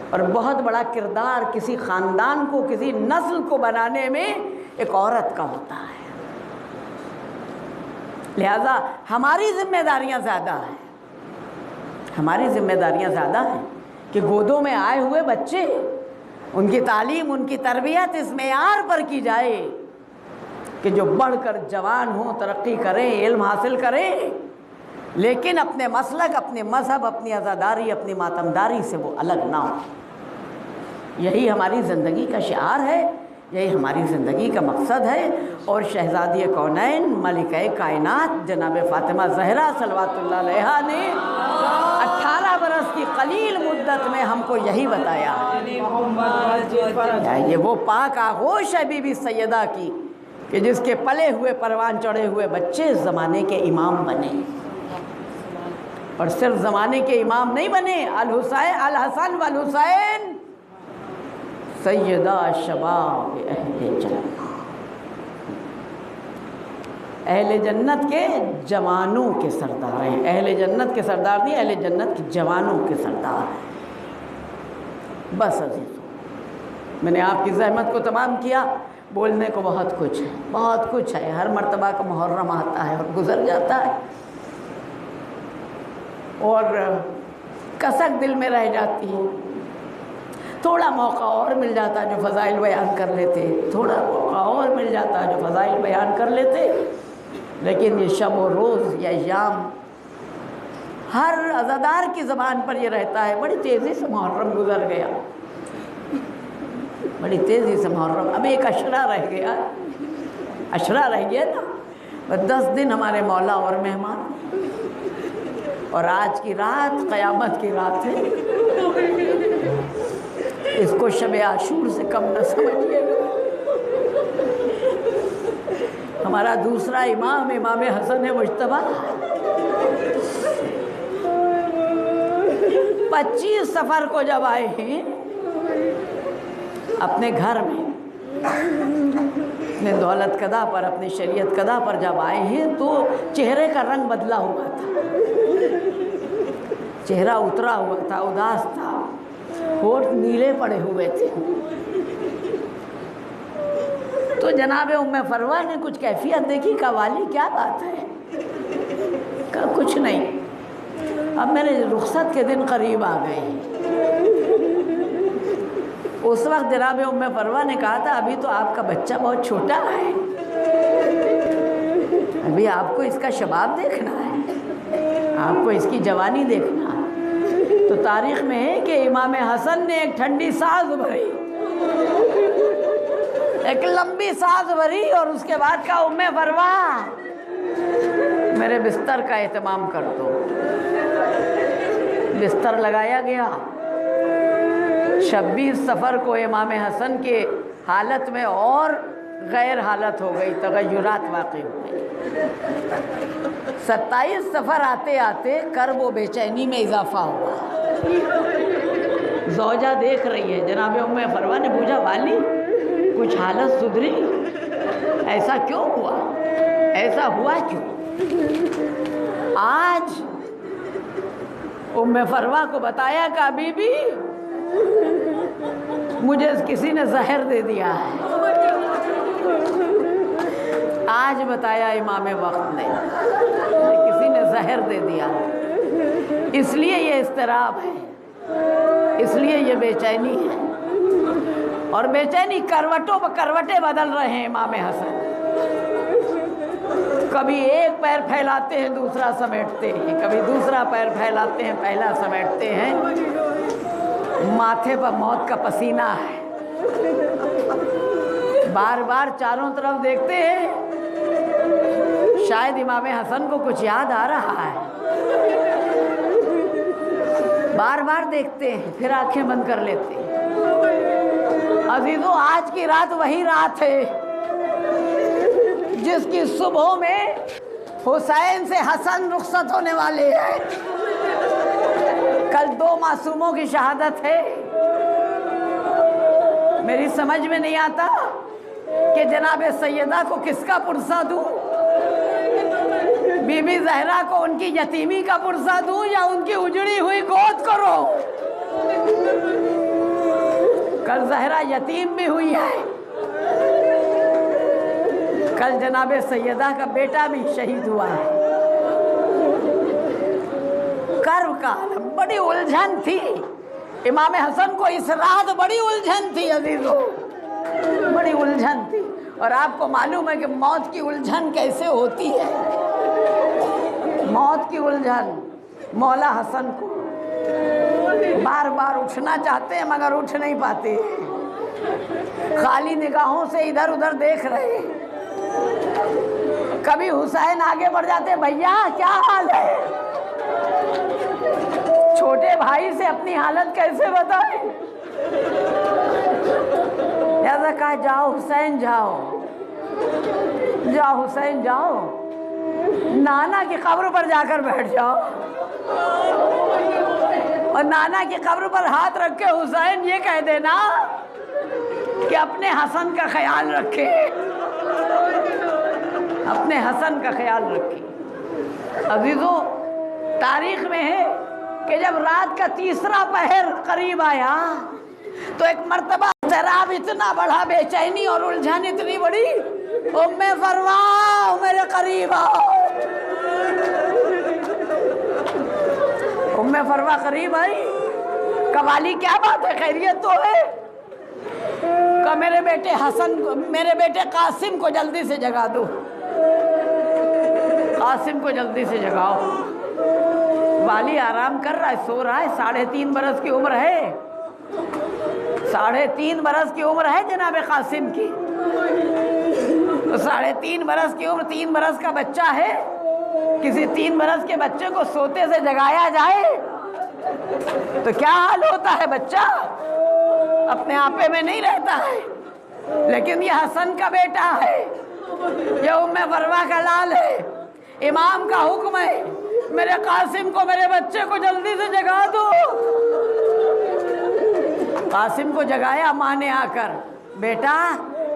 Speaker 2: اور بہت بڑا کردار کسی خاندان کو، کسی نسل کو بنانے میں ایک عورت کا ہوتا ہے. لہذا ہماری ذمہ داریاں زیادہ ہیں، ہماری ذمہ داریاں زیادہ ہیں کہ گودوں میں آئے ہوئے بچے، ان کی تعلیم، ان کی تربیت اس معیار پر کی جائے کہ جو بڑھ کر جوان ہوں، ترقی کریں، علم حاصل کریں، لیکن اپنے مسلک، اپنے مذہب، اپنی عزاداری، اپنی ماتمداری سے وہ الگ نہ ہو. یہی ہماری زندگی کا شعار ہے، یہی ہماری زندگی کا مقصد ہے. اور شہزادی کونین، ملکہ کائنات جناب فاطمہ زہرا صلوات اللہ علیہا نے 18 برس کی قلیل مدت میں ہم کو یہی بتایا. یہ وہ پاک آغوش ہے بی بی سیدہ کی کہ جس کے پلے ہوئے پروان چڑھے ہوئے بچے زمانے کے امام بنے. اور صرف زمانے کے امام نہیں بنے، الحسن والحسین سیدہ شباب اہل جنت، اہل جنت کے جوانوں کے سردار ہیں. اہل جنت کے سردار نہیں، اہل جنت کے جوانوں کے سردار ہیں. بس عزیزو، میں نے آپ کی زحمت کو تمام کیا. بولنے کو بہت کچھ ہے، بہت کچھ ہے. ہر مرتبہ کا محرم آتا ہے اور گزر جاتا ہے اور کسک دل میں رہ جاتی ہے. تھوڑا موقع اور مل جاتا جو فضائل بیان کر لیتے، تھوڑا موقع اور مل جاتا جو فضائل بیان کر لیتے. لیکن یہ شب و روز، یہ ایام، ہر عزادار کی زبان پر یہ رہتا ہے. بڑی تیزی سے محرم گزر گیا، بڑی تیزی سے محرم. اب ایک عشرہ رہ گیا، عشرہ رہ گیا نا. بس 10 دن ہمارے مولا اور مہمان، اور آج کی رات قیامت کی رات ہے. اس کو شب عاشور سے کم نہ سمجھیے گا. ہمارا دوسرا امام حسن مجتبیٰ 25 صفر کو جب آئے ہیں اپنے گھر میں، اپنے دولت قضا پر، اپنے شریعت قضا پر جب آئے ہیں تو چہرے کا رنگ بدلا ہوا تھا، چہرہ اترا ہوا تھا، اداس تھا، ہونٹ نیلے پڑے ہوئے تھے. تو جناب ام فروا نے کچھ کیفیت دیکھی، کہا والی کیا بات ہے؟ کہا کچھ نہیں، اب میرے رخصت کے دن قریب آ گئے۔ اس وقت جناب ام فروا نے کہا تھا ابھی تو آپ کا بچہ بہت چھوٹا ہے، ابھی آپ کو اس کا شباب دیکھنا ہے، آپ کو اس کی جوانی دیکھنا ہے۔ تو تاریخ میں ہے کہ امام حسن نے ایک ٹھنڈی سانس بھری، ایک لمبی سانس بھری، اور اس کے بعد کہا ام فروا میرے بستر کا اہتمام کر دو۔ بستر لگایا گیا۔ 26 صفر کو امام حسن کے حالت میں اور غیر حالت ہو گئی، تغیرات واقع ہو گئی۔ 27 صفر آتے آتے کرب و بے چینی میں اضافہ ہوا۔ زوجہ دیکھ رہی ہے، جناب ام فروا نے پوچھا والی کچھ حالت سدھری؟ ایسا کیوں ہوا؟ ایسا ہوا کیوں؟ آج ام فروا کو بتایا کہ بی بی مجھے کسی نے زہر دے دیا ہے۔ آج بتایا امام وقت نے کسی نے زہر دے دیا، اس لیے یہ اضطراب ہے، اس لیے یہ بے چینی ہے، اور بے چینی کروٹوں پر کروٹیں بدل رہے ہیں۔ امام حسن کبھی ایک پیر پھیلاتے ہیں دوسرا سمیٹتے ہیں، کبھی دوسرا پیر پھیلاتے ہیں پہلا سمیٹتے ہیں۔ ماتھے پر موت کا پسینہ ہے، بار بار چاروں طرف دیکھتے ہیں، شاید امام حسن کو کچھ یاد آ رہا ہے، بار بار دیکھتے ہیں پھر آنکھیں بند کر لیتے ہیں۔ عزیزوں آج کی رات وہی رات ہے جس کی صبح میں حسین سے حسن رخصت ہونے والے ہیں۔ کل 2 معصوموں کی شہادت ہے۔ میری سمجھ میں نہیں آتا کہ جناب سیدہ کو کس کا پرسہ دوں، بی بی زہرا کو ان کی یتیمی کا پرسہ دوں یا ان کی اجڑی ہوئی گود کو رو۔ کل زہرا یتیم بھی ہوئی ہے، کل جناب سیدہ کا بیٹا بھی شہید ہوا ہے۔ کرب کا عالم، بڑی الجھن تھی امام حسن کو، اس رات بڑی الجھن تھی عزیزوں، بڑی الجھن تھی۔ اور آپ کو معلوم ہے کہ موت کی الجھن کیسے ہوتی ہے۔ موت کی الجھن مولا حسن کو بار بار اٹھنا چاہتے ہیں مگر اٹھ نہیں پاتے، خالی نگاہوں سے ادھر ادھر دیکھ رہے۔ کبھی حسین آگے بڑھ جاتے، بھیا کیا حال ہے؟ چھوٹے بھائی سے اپنی حالت کیسے بتائیں؟ لہذا کہا جاؤ حسین جاؤ، جاؤ حسین جاؤ، نانا کی قبر پر جا کر بیٹھ جاؤ، اور نانا کی قبر پر ہاتھ رکھ کے حسین یہ کہہ دینا کہ اپنے حسن کا خیال رکھے، اپنے حسن کا خیال رکھے۔ عزیزوں تاریخ میں ہے کہ جب رات کا تیسرا پہر قریب آیا تو ایک مرتبہ اضطراب اتنا بڑھا، بے چینی اور الجھن اتنی بڑی، ام فروا میرے قریب آؤ۔ ام فروا قریب آئی، قوالی کیا بات ہے، خیریت تو ہے؟ کہ میرے بیٹے حسن، میرے بیٹے قاسم کو جلدی سے جگا دو، قاسم کو جلدی سے جگاؤ۔ والی آرام کر رہا ہے، سو رہا ہے، 3.5 برس کی عمر ہے، 3.5 برس کی عمر ہے جناب قاسم کی۔ تو 3.5 برس کی عمر، 3 برس کا بچہ ہے، کسی 3 برس کے بچے کو سوتے سے جگایا جائے تو کیا حال ہوتا ہے؟ بچہ اپنے آپے میں نہیں رہتا ہے، لیکن یہ حسن کا بیٹا ہے، یہ ام فروا کا لال ہے، امام کا حکم ہے میرے قاسم کو، میرے بچے کو جلدی سے جگا دو۔ قاسم کو جگایا ماں نے آ کر، بیٹا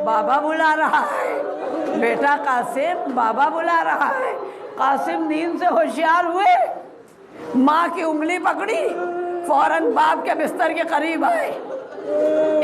Speaker 2: بابا بلا رہا ہے، بیٹا قاسم بابا بلا رہا ہے۔ قاسم نیند سے ہوشیار ہوئے، ماں کی انگلی پکڑی، فوراً باپ کے بستر کے قریب آئے۔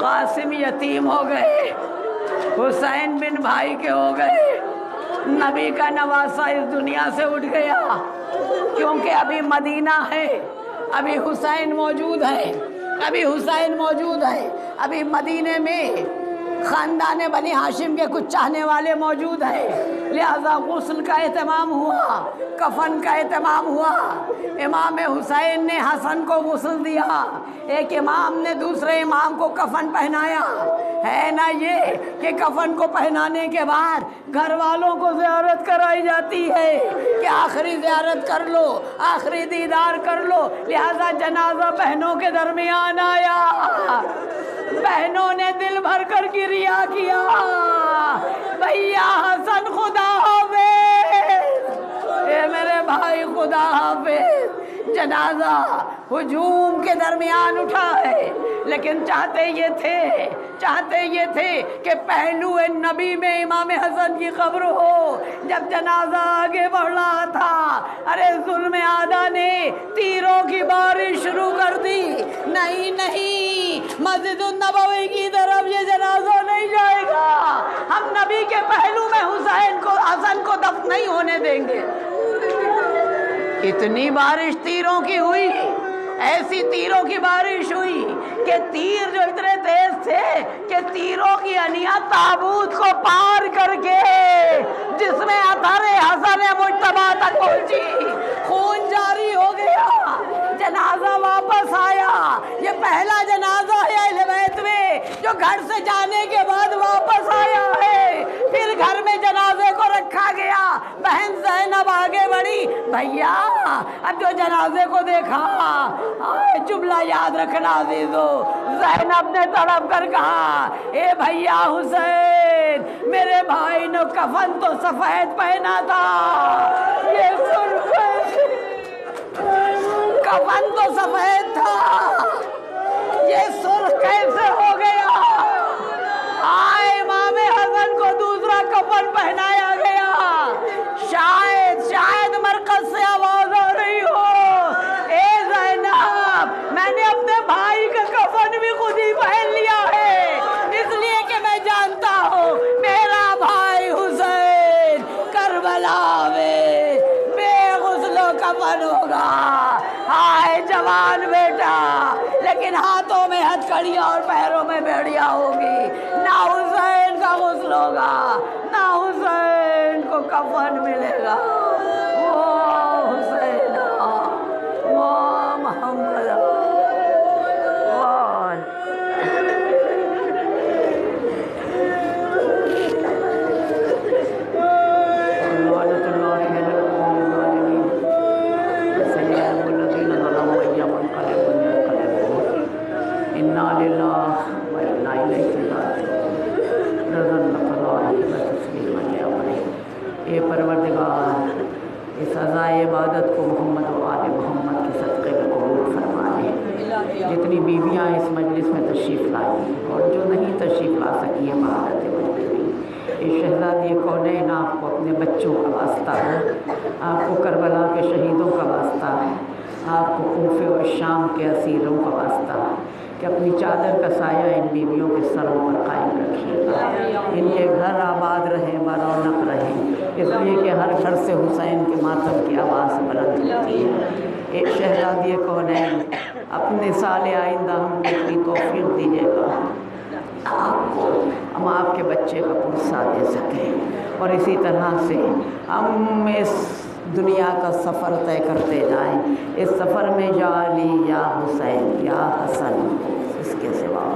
Speaker 2: قاسم یتیم ہو گئے، حسین بن بھائی کے ہو گئے، نبی کا نواسہ اس دنیا سے اٹھ گیا، کیونکہ ابھی مدینہ ہے، ابھی حسین موجود ہے، ابھی حسین موجود ہے، ابھی مدینے میں خاندان بنی ہاشم کے کچھ چاہنے والے موجود ہیں، لہذا غسل کا اہتمام ہوا، کفن کا اہتمام ہوا۔ امام حسین نے حسن کو غسل دیا، ایک امام نے دوسرے امام کو کفن پہنایا، ہے نا یہ کہ کفن کو پہنانے کے بعد گھر والوں کو زیارت کرائی جاتی ہے کہ آخری زیارت کر لو، آخری دیدار کر لو، لہذا جنازہ بہنوں کے درمیان آیا، بہنوں نے دل بھر کر گریہ کیا، بھیا حسن خدا حافظ، اے میرے بھائی خدا حافظ۔ جنازہ ہجوم کے درمیان اٹھا ہے، لیکن چاہتے یہ تھے کہ پہلو نبی میں امام حسن کی قبر ہو۔ جب جنازہ آگے بڑھ رہا تھا، ارے ظلم آدھا نے تیروں کی بارش شروع کر دی، نہیں مسجد النبوی کی طرف یہ جنازہ نہیں جائے گا، ہم نبی کے پہلو میں حسن کو دفن نہیں ہونے دیں گے۔ اتنی بارش تیروں کی ہوئی، ایسی تیروں کی بارش ہوئی کہ تیر جو اتنے تیز تھے کہ تیروں کی انیاں تابوت کو پار کر کے جس میں اثر حسن مجتبیٰ تک پہنچی، خون جاری ہو گیا، جنازہ واپس آیا۔ یہ پہلا جنازہ ہے اہل بیت میں جو گھر سے جانے کے بعد واپس آیا ہے، پھر گھر میں جنازے کو رکھا گیا۔ بہن زینب آگے بڑھی، بھیا اب جو جنازے کو دیکھا، جملہ یاد رکھنا عزیزو، زینب نے تڑپ کر کہا، اے بھیا حسین، میرے بھائی نے کفن تو سفید پہنا تھا، یہ سرخ کفن تو سفید تھا، یہ سرخ کیسے ہو گیا؟ آئے امام حسن کو دوسرا کفن پہنایا گیا۔ شاید مرکز سے آواز آ رہی ہو، اے زینب، میں نے اپنے بھائی کا کفن بھی خود ہی پہن لیا ہے، اس لیے کہ میں جانتا ہوں میرا بھائی حسین کربلا میں بے غسل و کفن ہوگا۔ ہائے جوان بیٹا، لیکن ہاتھوں میں ہتھکڑیاں اور پیروں میں بیڑیاں ہوگی، نہ حسین کا غسل ہوگا، نہ حسین کو کفن ملے گا۔ وہ حسین، وہ محمد، اے پروردگار، اس عزائے عبادت کو محمد و آل محمد کے صدقے میں قبول فرما لے۔ جتنی بیویاں اس مجلس میں تشریف لائی اور جو نہیں تشریف لا سکی ہیں بھارت مجلس، اس شہزادی کونین آپ کو اپنے بچوں کا واسطہ ہے، آپ کو کربلا کے شہیدوں کا واسطہ ہے، آپ کو کوفے اور شام کے اسیروں کا واسطہ ہے کہ اپنی چادر کا سایہ ان بیویوں کے سروں پر قائم رکھیے گا، ان کے گھر آباد رہیں، برونق رہیں، اس لیے کہ ہر گھر سے حسین کے ماتم کی آواز بلند ہوتی ہے۔ ایک شہزادی کونین، اپنے سال آئندہ ہم کو اتنی توفیق دیجیے گا آپ کو ہم آپ کے بچے کا پرسہ دے سکیں، اور اسی طرح سے ہم اس دنیا کا سفر طے کرتے جائیں، اس سفر میں یا علی یا حسین یا حسن اس کے سوا